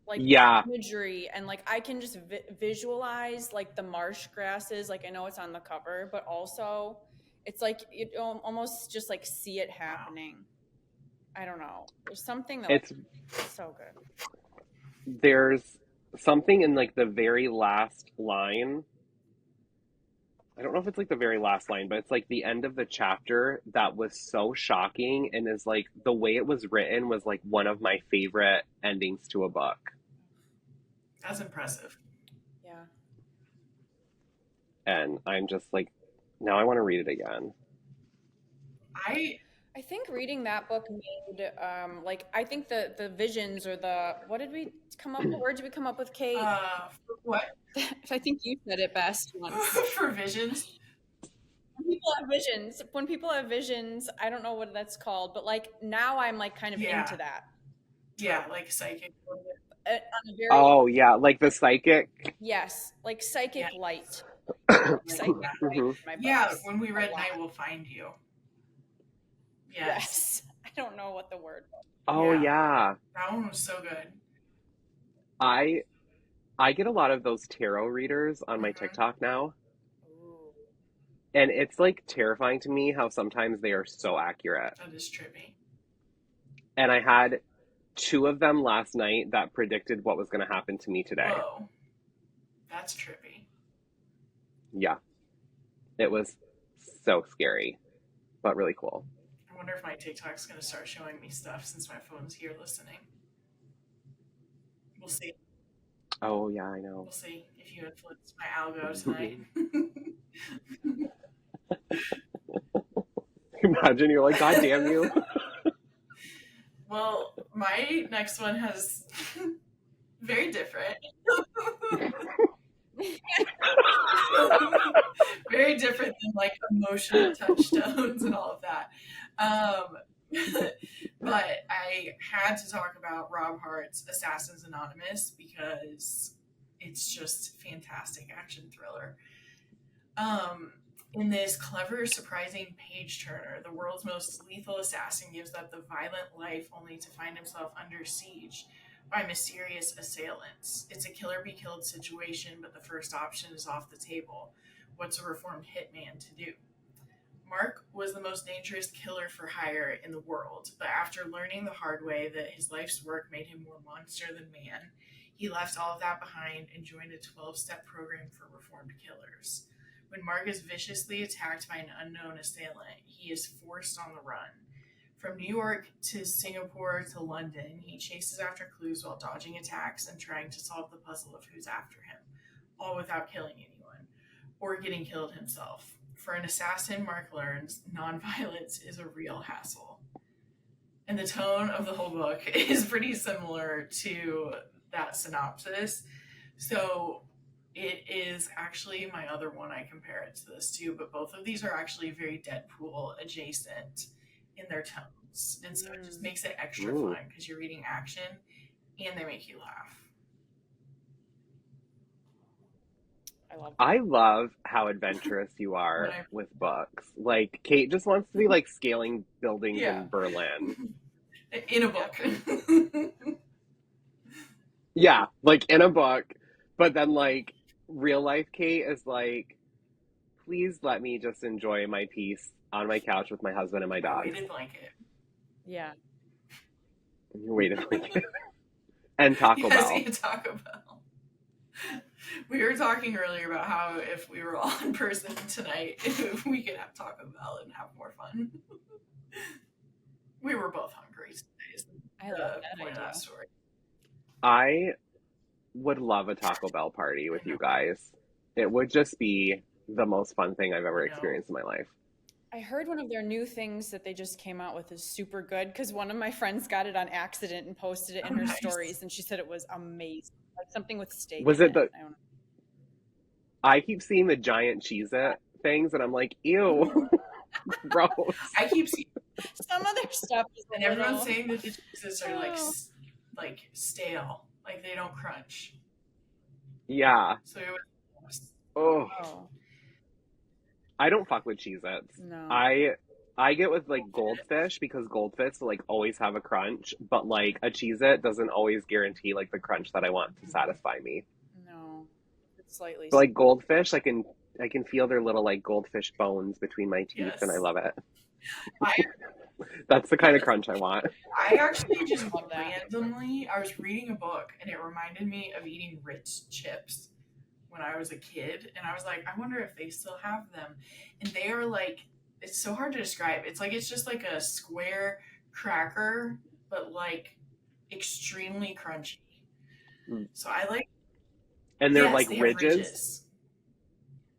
Speaker 2: Like imagery, and like I can just visualize like the marsh grasses. Like I know it's on the cover, but also it's like you almost just like see it happening. I don't know. There's something that it's so good.
Speaker 3: There's something in like the very last line. I don't know if it's like the very last line, but it's like the end of the chapter that was so shocking, and is like the way it was written was like one of my favorite endings to a book.
Speaker 1: That's impressive.
Speaker 2: Yeah.
Speaker 3: And I'm just like, now I want to read it again.
Speaker 2: I think reading that book made like I think the visions or the what did we come up with? Where did we come up with, Kate?
Speaker 1: What?
Speaker 2: I think you said it best once.
Speaker 1: For visions.
Speaker 2: When people have visions, I don't know what that's called, but like now I'm like kind of into that.
Speaker 1: Yeah, like psychic.
Speaker 3: Like the psychic.
Speaker 2: Yes, like psychic light.
Speaker 1: Psychic light. Yeah, when we read Night Will Find You. Yes.
Speaker 2: I don't know what the word was.
Speaker 3: Oh yeah.
Speaker 1: That one was so good.
Speaker 3: I get a lot of those tarot readers on my TikTok now.
Speaker 2: Ooh.
Speaker 3: And it's like terrifying to me how sometimes they are so accurate.
Speaker 1: That is trippy.
Speaker 3: And I had 2 of them last night that predicted what was going to happen to me today.
Speaker 1: Whoa. That's trippy.
Speaker 3: Yeah. It was so scary, but really cool.
Speaker 1: I wonder if my TikTok's going to start showing me stuff since my phone's here listening. We'll see.
Speaker 3: Oh, yeah, I know.
Speaker 1: We'll see if you influence my algo tonight.
Speaker 3: Imagine you're like, God damn you.
Speaker 1: Well, my next one has very different. Very different than like emotional touchstones and all of that. But I had to talk about Rob Hart's Assassins Anonymous because it's just fantastic action thriller. In this clever, surprising page turner, the world's most lethal assassin gives up the violent life only to find himself under siege by mysterious assailants. It's a killer be killed situation, but the first option is off the table. What's a reformed hitman to do? Mark was the most dangerous killer for hire in the world, but after learning the hard way that his life's work made him more monster than man, he left all of that behind and joined a 12-step program for reformed killers. When Mark is viciously attacked by an unknown assailant, he is forced on the run. From New York to Singapore to London, he chases after clues while dodging attacks and trying to solve the puzzle of who's after him, all without killing anyone, or getting killed himself. For an assassin, Mark learns nonviolence is a real hassle. And the tone of the whole book is pretty similar to that synopsis. So it is actually my other one. I compare it to this too, but both of these are actually very Deadpool adjacent in their tones. And so it just makes it extra fun because you're reading action and they make you laugh.
Speaker 3: I love how adventurous you are with books. Like, Kate just wants to be like scaling buildings in Berlin.
Speaker 1: In a book.
Speaker 3: Yeah, like in a book. But then like real life Kate is like, please let me just enjoy my peace on my couch with my husband and my dog.
Speaker 1: Weighted blanket.
Speaker 2: Yeah.
Speaker 3: Your weighted blanket. And Taco Bell.
Speaker 1: And Taco Bell. We were talking earlier about how if we were all in person tonight, we could have Taco Bell and have more fun. We were both hungry today.
Speaker 2: I love that
Speaker 1: point
Speaker 2: idea.
Speaker 1: of that story.
Speaker 3: I would love a Taco Bell party with you guys. It would just be the most fun thing I've ever experienced in my life.
Speaker 2: I heard one of their new things that they just came out with is super good because one of my friends got it on accident and posted it in her stories, and she said it was amazing. Like something with steak.
Speaker 3: Was it the?
Speaker 2: I don't know.
Speaker 3: I keep seeing the giant Cheez-It things, and I'm like, ew, gross.
Speaker 1: I keep seeing
Speaker 2: some of their stuff,
Speaker 1: and everyone's saying that the Cheez-Its are like stale, like they don't crunch.
Speaker 3: Yeah.
Speaker 1: So it was.
Speaker 3: Oh. I don't fuck with Cheez-Its.
Speaker 2: No.
Speaker 3: I get with like Goldfish because Goldfish will like always have a crunch, but like a Cheez-It doesn't always guarantee like the crunch that I want to satisfy me.
Speaker 2: No, it's slightly.
Speaker 3: But like Goldfish, I can feel their little like goldfish bones between my teeth, and I love it. That's the kind of crunch I want.
Speaker 1: I actually just randomly, I was reading a book and it reminded me of eating Ritz chips when I was a kid, and I was like, I wonder if they still have them. And they are like, it's so hard to describe. It's just like a square cracker, but like extremely crunchy. So I like.
Speaker 3: And they're like ridges.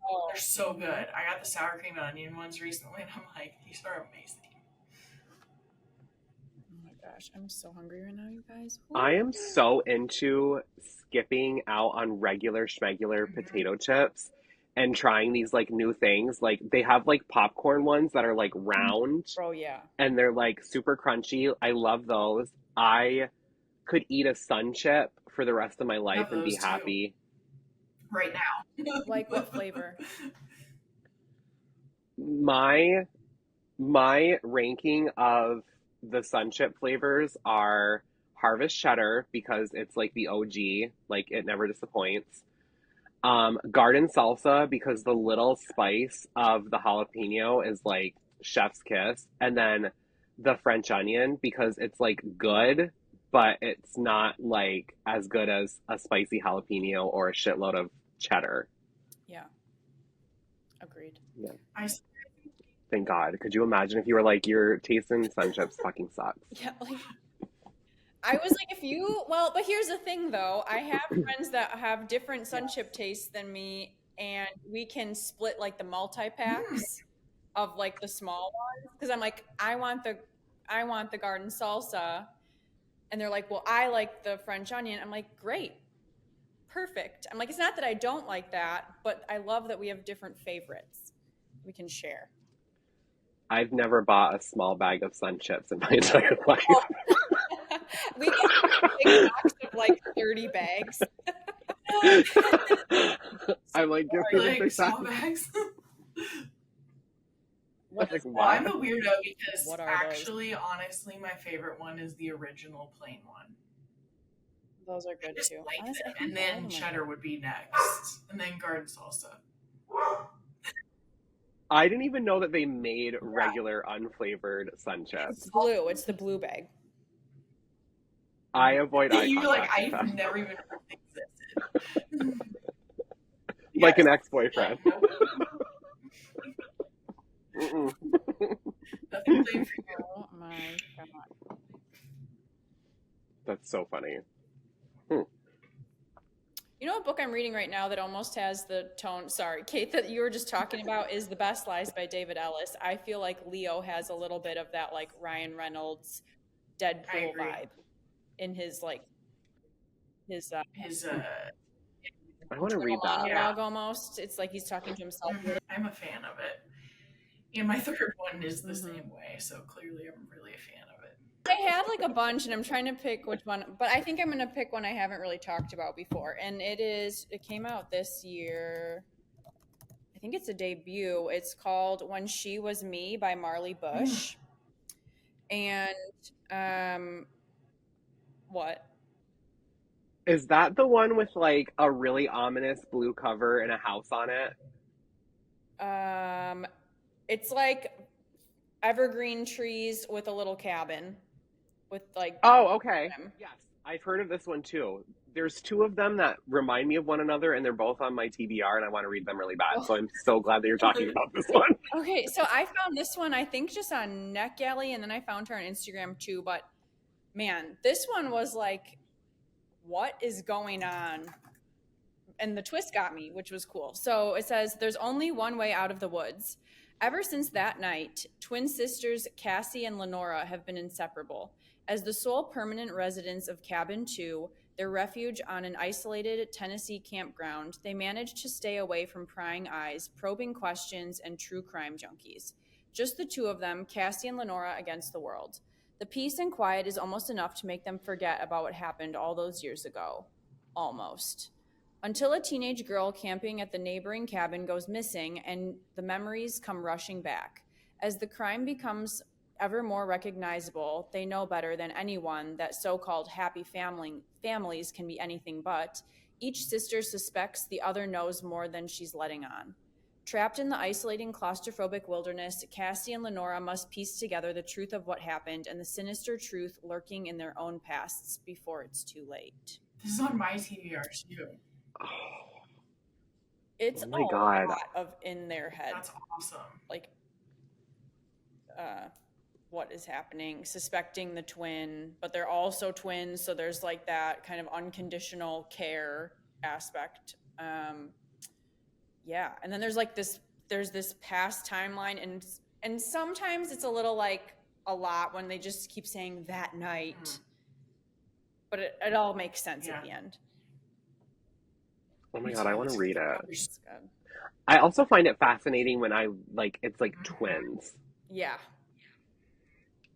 Speaker 1: Oh, they're so good. I got the sour cream and onion ones recently, and I'm like, these are amazing.
Speaker 2: Oh my gosh, I'm so hungry right now, you guys.
Speaker 3: I am so into skipping out on regular schmegular potato chips and trying these like new things. Like they have like popcorn ones that are like round.
Speaker 2: Oh yeah.
Speaker 3: And they're like super crunchy. I love those. I could eat a sun chip for the rest of my life and be happy.
Speaker 1: Right now.
Speaker 2: Like what flavor?
Speaker 3: My ranking of the sun chip flavors are Harvest Cheddar because it's like the OG, like it never disappoints. Garden Salsa because the little spice of the jalapeno is like chef's kiss. And then the French onion because it's like good, but it's not like as good as a spicy jalapeno or a shitload of cheddar.
Speaker 2: Yeah. Agreed.
Speaker 3: Yeah. Thank God. Could you imagine if you were like, your taste in sun chips fucking sucks?
Speaker 2: Yeah, like I was like, but here's the thing though. I have friends that have different sun chip tastes than me, and we can split like the multi-packs of like the small ones. Cause I'm like, I want the garden salsa. And they're like, well, I like the French onion. I'm like, great. Perfect. I'm like, it's not that I don't like that, but I love that we have different favorites we can share.
Speaker 3: I've never bought a small bag of sun chips in my entire life.
Speaker 2: We get a big box of like 30 bags.
Speaker 3: I'm like, give me the big
Speaker 1: small bags. I'm a weirdo because actually, honestly, my favorite one is the original plain one.
Speaker 2: Those are good too.
Speaker 1: Like and then cheddar would be next, and then garden salsa.
Speaker 3: I didn't even know that they made regular unflavored sun chips.
Speaker 2: It's blue. It's the blue bag.
Speaker 3: I avoid eye contact.
Speaker 1: I've never even heard it existed.
Speaker 3: Like an ex-boyfriend.
Speaker 1: Nothing played for you.
Speaker 2: Oh my God.
Speaker 3: That's so funny.
Speaker 2: You know what book I'm reading right now that almost has the tone, sorry, Kate, that you were just talking about is The Best Lies by David Ellis. I feel like Leo has a little bit of that like Ryan Reynolds Deadpool vibe in his like his
Speaker 3: I want to read that.
Speaker 2: Monologue almost. It's like he's talking to himself.
Speaker 1: I'm a fan of it. And my third one is the same way, so clearly I'm really a fan of it.
Speaker 2: I had like a bunch, and I'm trying to pick which one, but I think I'm going to pick one I haven't really talked about before. And it came out this year. I think it's a debut. It's called When She Was Me by Marley Bush. And what?
Speaker 3: Is that the one with like a really ominous blue cover and a house on it?
Speaker 2: It's like evergreen trees with a little cabin with like.
Speaker 3: Oh, okay. Yes, I've heard of this one too. There's two of them that remind me of one another, and they're both on my TBR, and I want to read them really bad. So I'm so glad that you're talking about this one.
Speaker 2: Okay, so I found this one, I think, just on NetGalley, and then I found her on Instagram too. But man, this one was like, what is going on? And the twist got me, which was cool. So it says, there's only one way out of the woods. Ever since that night, twin sisters Cassie and Lenora have been inseparable. As the sole permanent residents of Cabin 2, their refuge on an isolated Tennessee campground, they managed to stay away from prying eyes, probing questions, and true crime junkies. Just the two of them, Cassie and Lenora, against the world. The peace and quiet is almost enough to make them forget about what happened all those years ago. Almost. Until a teenage girl camping at the neighboring cabin goes missing and the memories come rushing back. As the crime becomes ever more recognizable, they know better than anyone that so-called happy families can be anything but. Each sister suspects the other knows more than she's letting on. Trapped in the isolating claustrophobic wilderness, Cassie and Lenora must piece together the truth of what happened and the sinister truth lurking in their own pasts before it's too late.
Speaker 1: This is on my TBR too.
Speaker 2: It's
Speaker 3: oh my God.
Speaker 2: lot of in their head.
Speaker 1: That's awesome.
Speaker 2: Like, what is happening, suspecting the twin, but they're also twins, so there's like that kind of unconditional care aspect. Yeah, and then there's this past timeline, and sometimes it's a little like a lot when they just keep saying that night, but it all makes sense at the end.
Speaker 3: Oh my God, I want to read it.
Speaker 2: It's good.
Speaker 3: I also find it fascinating when it's like twins.
Speaker 2: Yeah.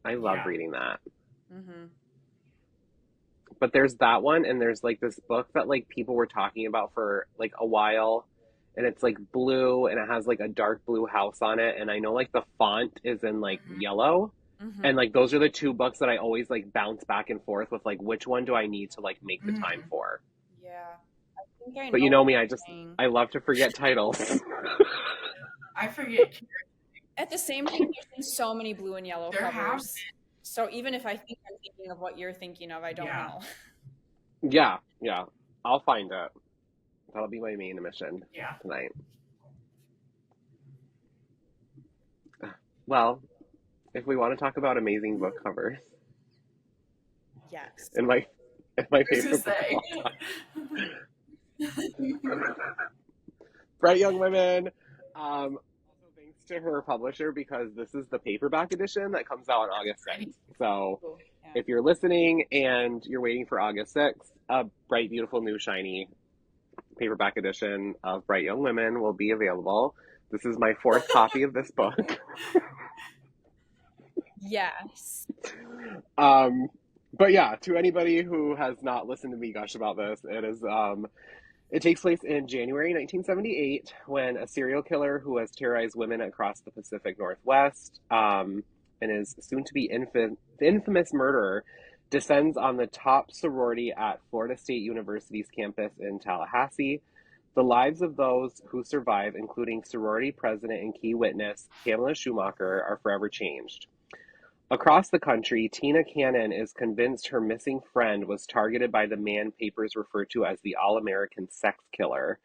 Speaker 3: I love reading that.
Speaker 2: Mm-hmm.
Speaker 3: But there's that one, and there's like this book that like people were talking about for like a while, and it's like blue, and it has like a dark blue house on it, and I know like the font is in like yellow, and like those are the two books that I always like bounce back and forth with, like which one do I need to like make the time for.
Speaker 2: Yeah. I think I know.
Speaker 3: But you know me, I love to forget titles.
Speaker 1: I forget.
Speaker 2: At the same time, there's been so many blue and yellow
Speaker 1: There
Speaker 2: covers. So even if I think I'm thinking of what you're thinking of, I don't know.
Speaker 3: Yeah. I'll find it. That'll be my main mission tonight. Well, if we want to talk about amazing book covers.
Speaker 2: Yes.
Speaker 3: And my favorite book. Bright Young Women. Also thanks to her publisher, because this is the paperback edition that comes out on August 6th. So if you're listening and you're waiting for August 6th, a bright, beautiful, new, shiny paperback edition of Bright Young Women will be available. This is my 4th copy of this book.
Speaker 2: Yes.
Speaker 3: But yeah, to anybody who has not listened to me gush about this, it takes place in January 1978, when a serial killer who has terrorized women across the Pacific Northwest and is soon to be the infamous murderer descends on the top sorority at Florida State University's campus in Tallahassee. The lives of those who survive, including sorority president and key witness Pamela Schumacher, are forever changed. Across the country, Tina Cannon is convinced her missing friend was targeted by the man papers refer to as the All-American Sex Killer,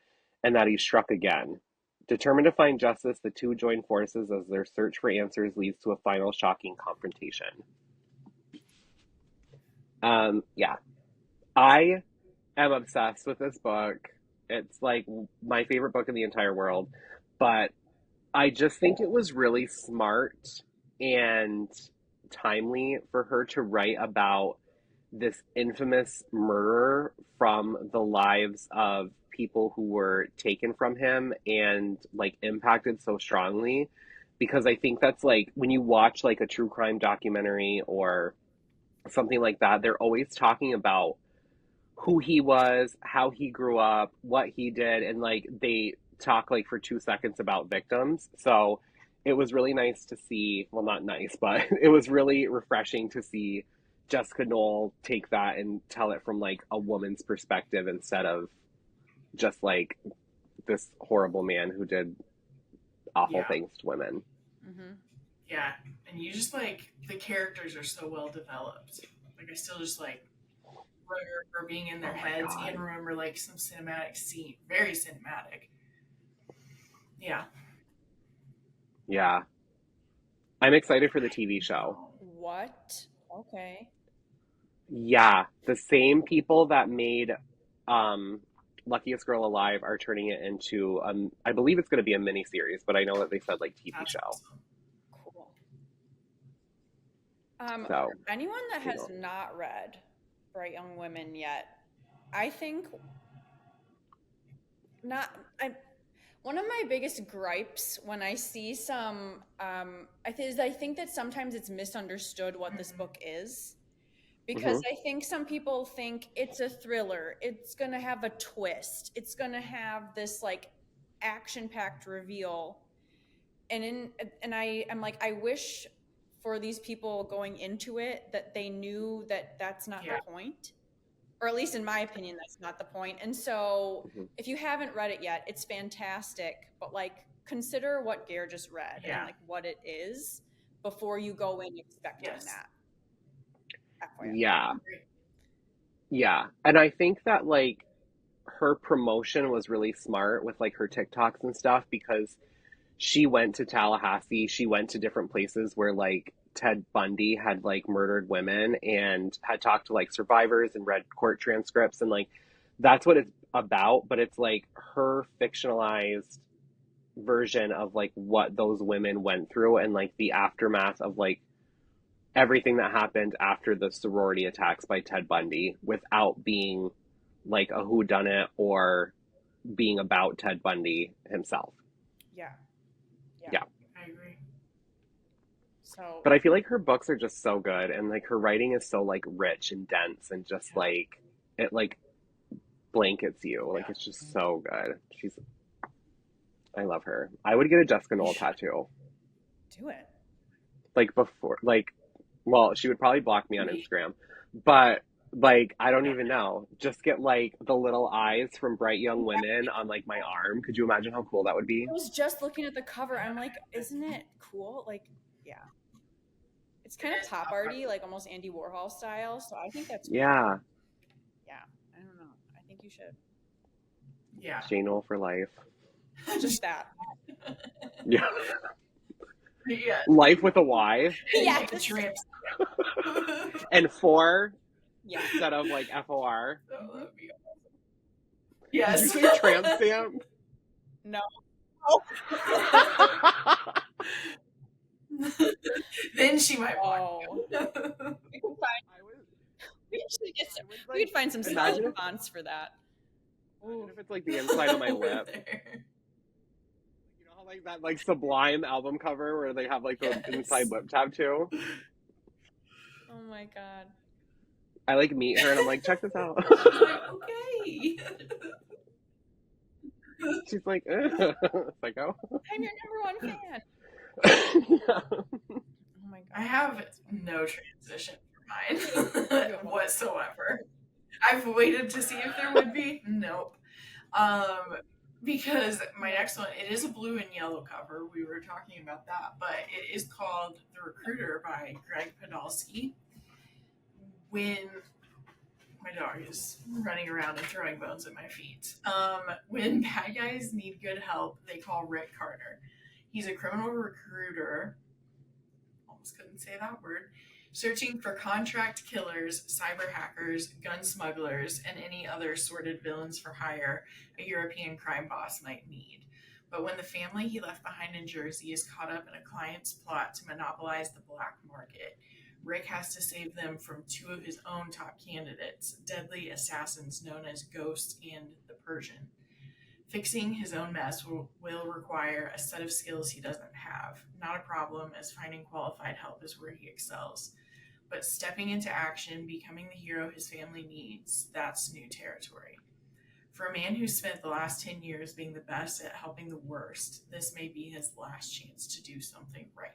Speaker 3: and that he struck again. Determined to find justice, the two join forces as their search for answers leads to a final shocking confrontation. Yeah. I am obsessed with this book. It's like my favorite book in the entire world, but I just think it was really smart and timely for her to write about this infamous murder from the lives of people who were taken from him and like impacted so strongly, because I think that's like when you watch like a true crime documentary or something like that, they're always talking about who he was, how he grew up, what he did, and like they talk like for 2 seconds about victims. So it was really nice to see, well, not nice, but it was really refreshing to see Jessica Knoll take that and tell it from like a woman's perspective instead of just like this horrible man who did awful
Speaker 1: Yeah.
Speaker 3: things to women.
Speaker 2: Mm-hmm.
Speaker 1: Yeah, and you just like the characters are so well developed. Like I still just like remember being in their
Speaker 3: Oh my
Speaker 1: heads
Speaker 3: God.
Speaker 1: and remember like some cinematic scene, very cinematic. Yeah.
Speaker 3: Yeah. I'm excited for the TV show.
Speaker 2: What? Okay.
Speaker 3: Yeah, the same people that made Luckiest Girl Alive are turning it into I believe it's going to be a mini series, but I know that they said like TV
Speaker 1: That's
Speaker 3: show.
Speaker 1: awesome.
Speaker 2: Cool.
Speaker 3: So,
Speaker 2: Anyone that has
Speaker 3: you know.
Speaker 2: not read Bright Young Women yet, I think one of my biggest gripes when I see some is I think that sometimes it's misunderstood what this book is. Because I think some people think it's a thriller, it's gonna have a twist, it's gonna have this like action-packed reveal. And I'm like, I wish for these people going into it that they knew that that's not the point. Or at least in my opinion, that's not the point. And so if you haven't read it yet, it's fantastic. But like consider what Gare just read and like what it is before you go in expecting that. FYI.
Speaker 3: Yeah. Yeah. And I think that like her promotion was really smart with like her TikToks and stuff because she went to Tallahassee, she went to different places where like Ted Bundy had like murdered women and had talked to like survivors and read court transcripts and like that's what it's about, but it's like her fictionalized version of like what those women went through and like the aftermath of like everything that happened after the sorority attacks by Ted Bundy without being like a whodunit or being about Ted Bundy himself.
Speaker 2: Yeah.
Speaker 1: I agree.
Speaker 2: So,
Speaker 3: but I feel like her books are just so good and like her writing is so like rich and dense and just like it like blankets you. Like it's just so good. I love her. I would get a Jessica Knoll tattoo.
Speaker 2: Do it.
Speaker 3: Like before, like, well, she would probably block me on Instagram, but like, I don't even know. Just get like the little eyes from Bright Young Women on like my arm. Could you imagine how cool that would be?
Speaker 2: I was just looking at the cover. I'm like, isn't it cool? Like, yeah. It's kind of pop arty, like almost Andy Warhol style. So I think that's cool.
Speaker 3: Yeah.
Speaker 2: Yeah. I don't know. I think you should.
Speaker 1: Yeah.
Speaker 3: J. Knoll for life.
Speaker 2: Just that.
Speaker 3: Yeah.
Speaker 1: Yeah.
Speaker 3: Life with a Y.
Speaker 2: Yeah.
Speaker 3: And 4 instead of like FOR.
Speaker 1: Oh, that would be awesome. Yes.
Speaker 3: Did you say tramp stamp?
Speaker 2: No.
Speaker 1: Then she might block you.
Speaker 2: We could find some solid fonts for that.
Speaker 3: Imagine if it's like the inside of my lip. You know how like that like Sublime album cover where they have like the inside lip tattoo?
Speaker 2: Oh my god.
Speaker 3: I like meet her and I'm like, check this out.
Speaker 1: She's like, okay.
Speaker 3: She's like, psycho.
Speaker 2: I'm your #1 fan.
Speaker 3: Yeah.
Speaker 2: Oh my god.
Speaker 1: I have no transition for mine whatsoever. I've waited to see if there would be. Nope. Because my next one, it is a blue and yellow cover. We were talking about that, but it is called The Recruiter by Greg Podolsky. When my dog is running around and throwing bones at my feet. When bad guys need good help, they call Rick Carter. He's a criminal recruiter. Almost couldn't say that word. Searching for contract killers, cyber hackers, gun smugglers, and any other sordid villains for hire a European crime boss might need. But when the family he left behind in Jersey is caught up in a client's plot to monopolize the black market, Rick has to save them from 2 of his own top candidates, deadly assassins known as Ghost and the Persian. Fixing his own mess will require a set of skills he doesn't have. Not a problem, as finding qualified help is where he excels. but stepping into action, becoming the hero his family needs, that's new territory. For a man who spent the last 10 years being the best at helping the worst, this may be his last chance to do something right.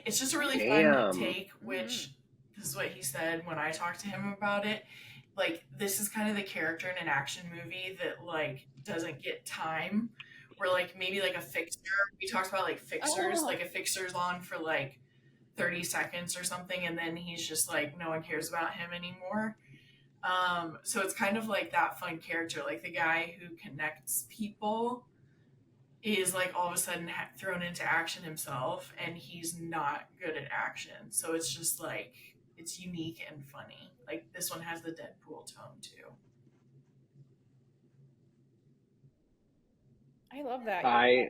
Speaker 1: It's just a really fun
Speaker 3: Damn.
Speaker 1: take, which this is what he said when I talked to him about it. Like, this is kind of the character in an action movie that, like, doesn't get time. Where, like, maybe, like, a fixer, we talked about, like, fixers, like, a fixer's on for, like, 30 seconds or something, and then he's just, like, no one cares about him anymore. So it's kind of like that fun character, like the guy who connects people is like all of a sudden thrown into action himself, and he's not good at action. So it's just like it's unique and funny. Like this one has the Deadpool tone too.
Speaker 2: I love that.
Speaker 3: I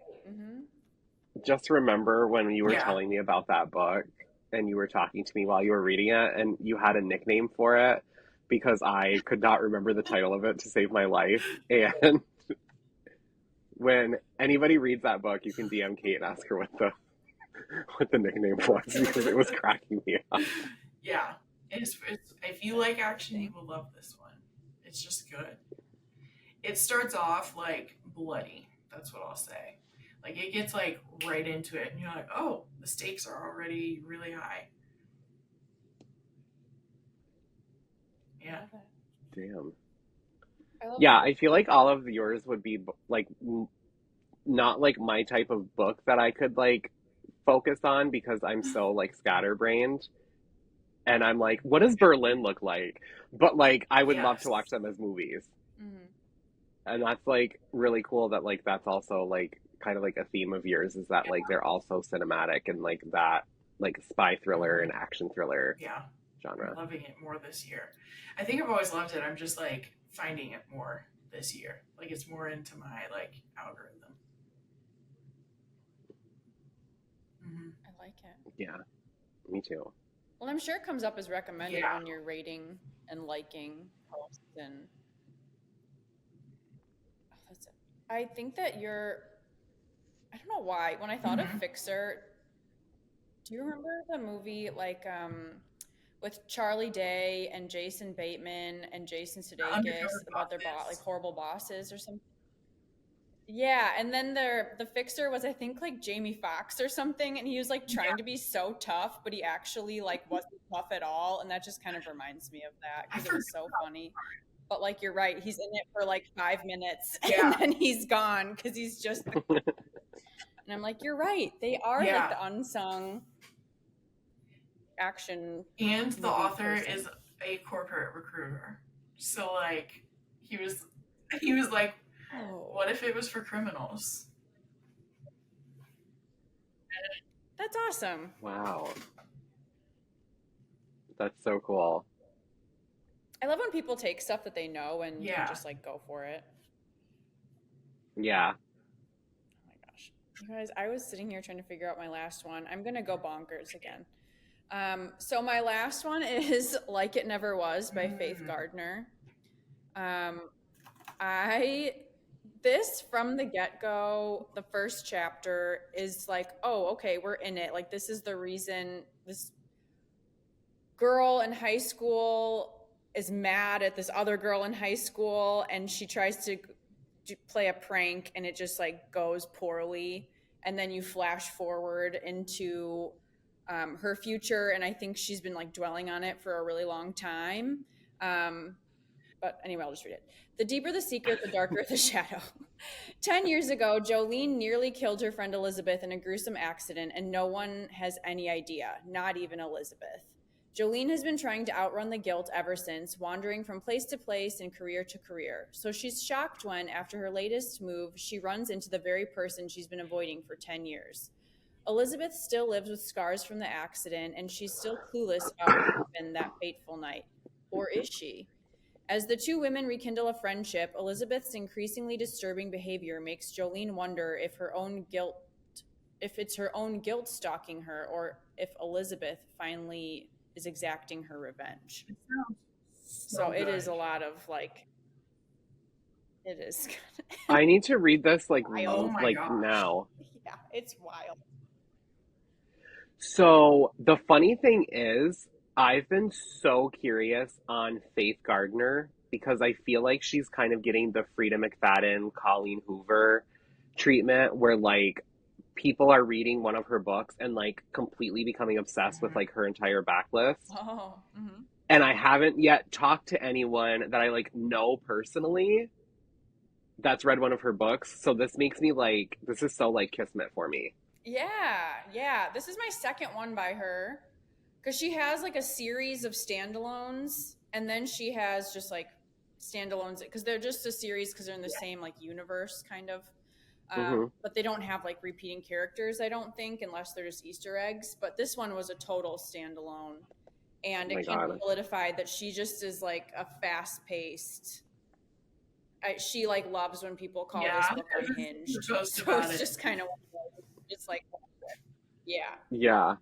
Speaker 3: just remember when you were telling me about that book and you were talking to me while you were reading it, and you had a nickname for it because I could not remember the title of it to save my life. And when anybody reads that book, you can DM Kate and ask her what the nickname was, because it was cracking me up.
Speaker 1: Yeah, it's if you like action, you will love this one. It's just good. It starts off like bloody. That's what I'll say. Like it gets like right into it, and you're like, oh, the stakes are already really high. Yeah.
Speaker 3: Damn. I feel like all of yours would be like not like my type of book that I could like focus on, because I'm so like scatterbrained, and I'm like, what does Berlin look like? But like I would love to watch them as movies. And that's like really cool that like that's also like kind of like a theme of yours, is that like they're also cinematic and like that like spy thriller and action thriller genre.
Speaker 1: I'm loving it more this year. I think I've always loved it. I'm just like finding it more this year. Like it's more into my like algorithm.
Speaker 2: I like it.
Speaker 3: Yeah, me too.
Speaker 2: Well, I'm sure it comes up as recommended when you're rating and liking posts. And I think that I don't know why, when I thought of Fixer, do you remember the movie like with Charlie Day and Jason Bateman and Jason Sudeikis about their like horrible bosses or something? Yeah, and then the fixer was, I think, like Jamie Foxx or something, and he was like trying to be so tough, but he actually like wasn't tough at all, and that just kind of reminds me of that because it was so funny. But like you're right, he's in it for like 5 minutes, and then he's gone because he's just. And I'm like, you're right, they are like the unsung action.
Speaker 1: And the author is a corporate recruiter, so like he was like. What if it was for criminals?
Speaker 2: That's awesome.
Speaker 3: Wow. That's so cool.
Speaker 2: I love when people take stuff that they know and just like go for it.
Speaker 3: Yeah.
Speaker 2: Oh my gosh. You guys, I was sitting here trying to figure out my last one. I'm going to go bonkers again. So my last one is Like It Never Was by Faith Gardner. This from the get-go, the first chapter is like, oh, okay, we're in it. Like, this is the reason this girl in high school is mad at this other girl in high school, and she tries to play a prank, and it just like goes poorly. And then you flash forward into her future, and I think she's been like dwelling on it for a really long time. But anyway, I'll just read it. The deeper the secret, the darker the shadow. 10 years ago, Jolene nearly killed her friend Elizabeth in a gruesome accident, and no one has any idea, not even Elizabeth. Jolene has been trying to outrun the guilt ever since, wandering from place to place and career to career. So she's shocked when, after her latest move, she runs into the very person she's been avoiding for 10 years. Elizabeth still lives with scars from the accident, and she's still clueless about what happened that fateful night. Or is she? As the two women rekindle a friendship, Elizabeth's increasingly disturbing behavior makes Jolene wonder if it's her own guilt stalking her, or if Elizabeth finally is exacting her revenge. So it is a lot of like, it is.
Speaker 3: I need to read this like
Speaker 1: now.
Speaker 2: Yeah, it's wild.
Speaker 3: So the funny thing is, I've been so curious on Faith Gardner because I feel like she's kind of getting the Frida McFadden, Colleen Hoover treatment where like people are reading one of her books and like completely becoming obsessed with
Speaker 1: Mhm.
Speaker 3: like her entire backlist.
Speaker 2: Oh, mm-hmm.
Speaker 3: And I haven't yet talked to anyone that I like know personally that's read one of her books. So this makes me like this is so like kismet for me.
Speaker 2: Yeah. This is my second one by her because she has like a series of standalones, and then she has just like standalones because they're just a series because they're in the same like universe kind of.
Speaker 3: Hmm.
Speaker 2: But they don't have like repeating characters, I don't think, unless they're just Easter eggs. But this one was a total standalone,
Speaker 3: Oh
Speaker 2: and
Speaker 3: my
Speaker 2: it kind of
Speaker 3: god.
Speaker 2: solidified that she just is like a fast paced. She like loves when people call
Speaker 1: Yeah,
Speaker 2: this book
Speaker 1: I was
Speaker 2: unhinged.
Speaker 1: supposed
Speaker 2: So
Speaker 1: about
Speaker 2: it's
Speaker 1: it.
Speaker 2: just kind of just like yeah.
Speaker 3: Yeah.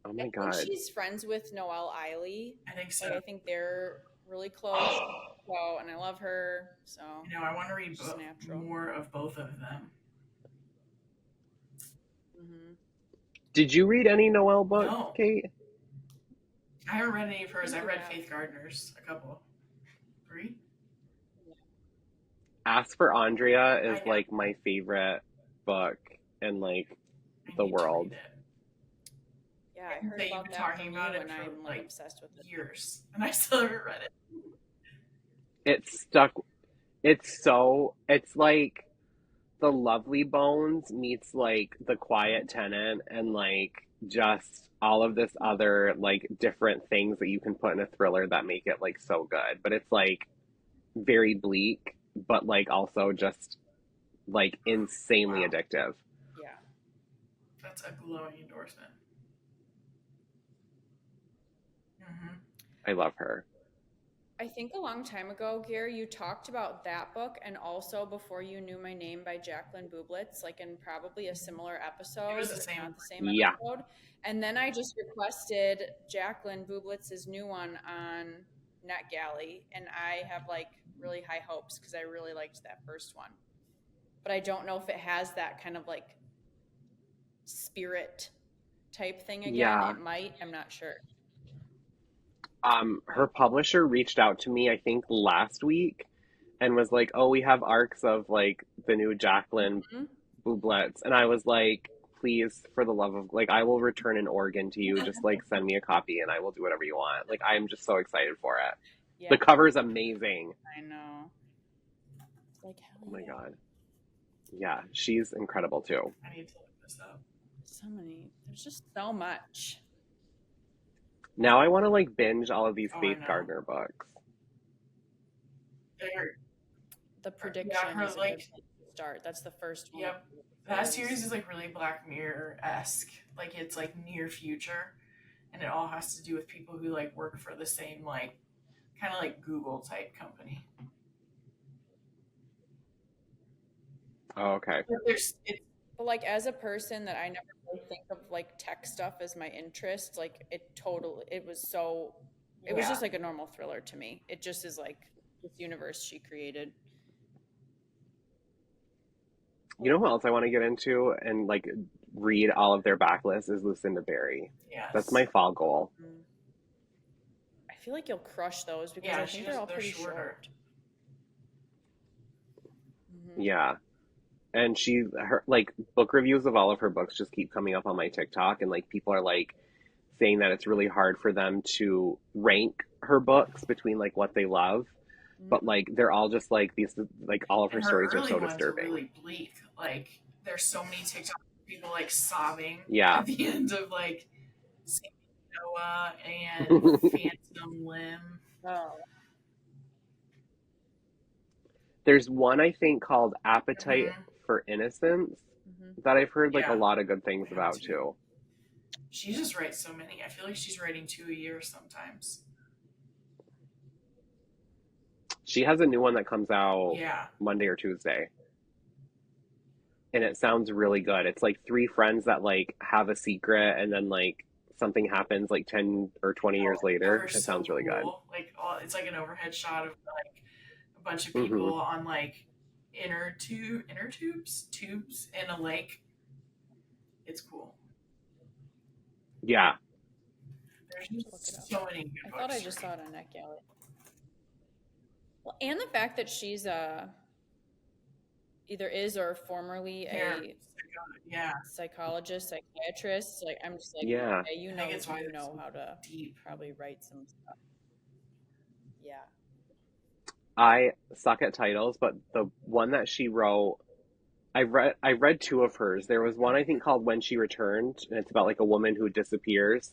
Speaker 3: Oh
Speaker 2: I
Speaker 3: my
Speaker 2: think
Speaker 3: god.
Speaker 2: she's friends with Noelle Eiley.
Speaker 1: I think so.
Speaker 2: Like I think they're really close. So and I love her. So
Speaker 1: I want to read
Speaker 2: just natural.
Speaker 1: more of both of them.
Speaker 2: Mm-hmm.
Speaker 3: Did you read any Noelle books,
Speaker 1: No,
Speaker 3: Kate?
Speaker 1: I haven't read any of hers.
Speaker 2: I
Speaker 1: I
Speaker 2: think you
Speaker 1: read
Speaker 2: have.
Speaker 1: Faith Gardner's a couple. 3?
Speaker 3: Ask for Andrea
Speaker 1: I
Speaker 3: is
Speaker 1: know.
Speaker 3: like my favorite book in like
Speaker 1: I
Speaker 3: the
Speaker 1: need to
Speaker 3: world.
Speaker 1: read it.
Speaker 2: Yeah, I heard
Speaker 1: You've
Speaker 2: about
Speaker 1: been
Speaker 2: that
Speaker 1: talking
Speaker 2: from you,
Speaker 1: about it
Speaker 2: and
Speaker 1: for
Speaker 2: I'm like
Speaker 1: like
Speaker 2: obsessed with it.
Speaker 1: years, and I still haven't read it.
Speaker 3: It's stuck. It's like the Lovely Bones meets like the Quiet Tenant and like just all of this other like different things that you can put in a thriller that make it like so good. But it's like very bleak, but like also just like insanely
Speaker 1: Wow,
Speaker 3: addictive.
Speaker 2: Yeah.
Speaker 1: that's a glowing endorsement. Mm-hmm.
Speaker 3: I love her.
Speaker 2: I think a long time ago, Gary, you talked about that book and also Before You Knew My Name by Jacqueline Bublitz, like in probably a similar episode,
Speaker 1: It was the
Speaker 2: if
Speaker 1: same.
Speaker 2: not the same
Speaker 3: Yeah.
Speaker 2: episode. And then I just requested Jacqueline Bublitz's new one on NetGalley, and I have like really high hopes because I really liked that first one. But I don't know if it has that kind of like spirit type thing again.
Speaker 3: Yeah.
Speaker 2: It might, I'm not sure.
Speaker 3: Her publisher reached out to me, I think last week, and was like, "Oh, we have arcs of like the new Jacqueline
Speaker 2: Mm-hmm.
Speaker 3: Bublets," and I was like, "Please, for the love of like, I will return an organ to you. Just like send me a copy, and I will do whatever you want." Like, I'm just so excited for it.
Speaker 2: Yeah,
Speaker 3: The cover's amazing.
Speaker 2: I know. It's like, hell
Speaker 3: Oh my
Speaker 2: yeah.
Speaker 3: god. Yeah, she's incredible too.
Speaker 1: I need to look this up.
Speaker 2: So many. There's just so much.
Speaker 3: Now I want to like binge all of these
Speaker 1: Oh, I
Speaker 3: Faith
Speaker 1: know.
Speaker 3: Gardner books.
Speaker 1: They're,
Speaker 2: The Prediction
Speaker 1: her,
Speaker 2: is a
Speaker 1: like-
Speaker 2: good start. That's the first one.
Speaker 1: Yep. That series is like really Black Mirror-esque. Like it's like near future, and it all has to do with people who like work for the same like kind of like Google type company.
Speaker 3: Oh, okay.
Speaker 1: But
Speaker 2: But like as a person that I never really think of like tech stuff as my interest, like it was
Speaker 1: Yeah.
Speaker 2: just like a normal thriller to me. It just is like this universe she created.
Speaker 3: You know who else I want to get into and like read all of their backlists is Lucinda Berry.
Speaker 1: Yes.
Speaker 3: That's my fall goal.
Speaker 2: I feel like you'll crush those because
Speaker 1: Yeah,
Speaker 2: I think they're all pretty
Speaker 1: shorter.
Speaker 2: short. Mhm.
Speaker 3: Yeah. And her like book reviews of all of her books just keep coming up on my TikTok, and like people are like saying that it's really hard for them to rank her books between like what they love, but like they're all just like these like all of her
Speaker 1: And
Speaker 3: stories are
Speaker 1: early
Speaker 3: so
Speaker 1: ones
Speaker 3: disturbing.
Speaker 1: really bleak. Like there's so many TikTok people like sobbing
Speaker 3: Yeah.
Speaker 1: at the end of like Saint Noah and Phantom Limb.
Speaker 2: Oh.
Speaker 3: There's one I think called Appetite
Speaker 1: Mhm.
Speaker 3: for Innocence
Speaker 2: Mhm.
Speaker 3: that I've heard like
Speaker 1: Yeah.
Speaker 3: a lot of good things
Speaker 1: I have
Speaker 3: about
Speaker 1: too.
Speaker 3: too.
Speaker 1: She just writes so many. I feel like she's writing 2 a year sometimes.
Speaker 3: She has a new one that comes out
Speaker 1: Yeah.
Speaker 3: Monday or Tuesday. And it sounds really good. It's like 3 friends that like have a secret and then like something happens like 10 or 20 years later. It sounds really good.
Speaker 1: Like it's like an overhead shot of like a bunch of people on like tubes in a lake. It's cool.
Speaker 3: Yeah.
Speaker 1: There's
Speaker 2: Look it up.
Speaker 1: just so many good
Speaker 2: I
Speaker 1: books.
Speaker 2: thought I just saw it on NetGalley. Well, and the fact that she's either is or formerly a psychologist, psychiatrist. Like, I'm just like,
Speaker 3: Yeah.
Speaker 2: okay, you
Speaker 1: I
Speaker 2: know,
Speaker 1: think it's why
Speaker 2: you
Speaker 1: it's
Speaker 2: know
Speaker 1: so
Speaker 2: how to
Speaker 1: deep.
Speaker 2: probably write some stuff. Yeah.
Speaker 3: I suck at titles, but the one that she wrote, I read two of hers. There was one I think called When She Returned, and it's about like a woman who disappears.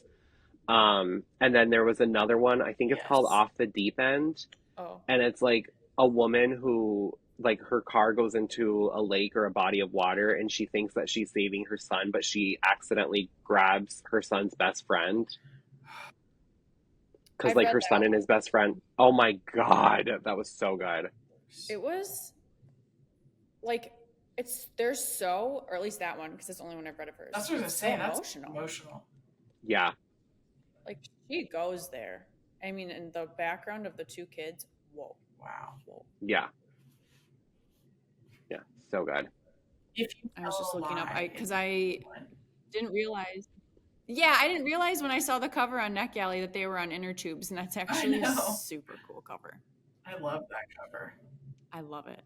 Speaker 3: And then there was another one, I think it's called
Speaker 1: Yes.
Speaker 3: Off the Deep End,
Speaker 2: Oh,
Speaker 3: and it's like a woman who like her car goes into a lake or a body of water and she thinks that she's saving her son, but she accidentally grabs her son's best friend. Because
Speaker 2: I've
Speaker 3: like
Speaker 2: read
Speaker 3: her
Speaker 2: that
Speaker 3: son
Speaker 2: one.
Speaker 3: and his best friend. Oh my God, that was so good.
Speaker 2: It was like there's so, or at least that one, because it's the only one I've read of hers.
Speaker 1: That's what I was
Speaker 2: It's
Speaker 1: saying.
Speaker 2: so
Speaker 1: That's
Speaker 2: emotional.
Speaker 1: emotional.
Speaker 3: Yeah.
Speaker 2: Like, she goes there. I mean, in the background of the two kids, whoa.
Speaker 1: Wow.
Speaker 2: Whoa.
Speaker 3: Yeah. Yeah. So good.
Speaker 1: If you
Speaker 2: I was just
Speaker 1: tell a
Speaker 2: looking up
Speaker 1: lie,
Speaker 2: because I didn't realize. Yeah, I didn't realize when I saw the cover on NetGalley that they were on inner tubes, and that's actually a super cool cover.
Speaker 1: I love that cover.
Speaker 2: I love it.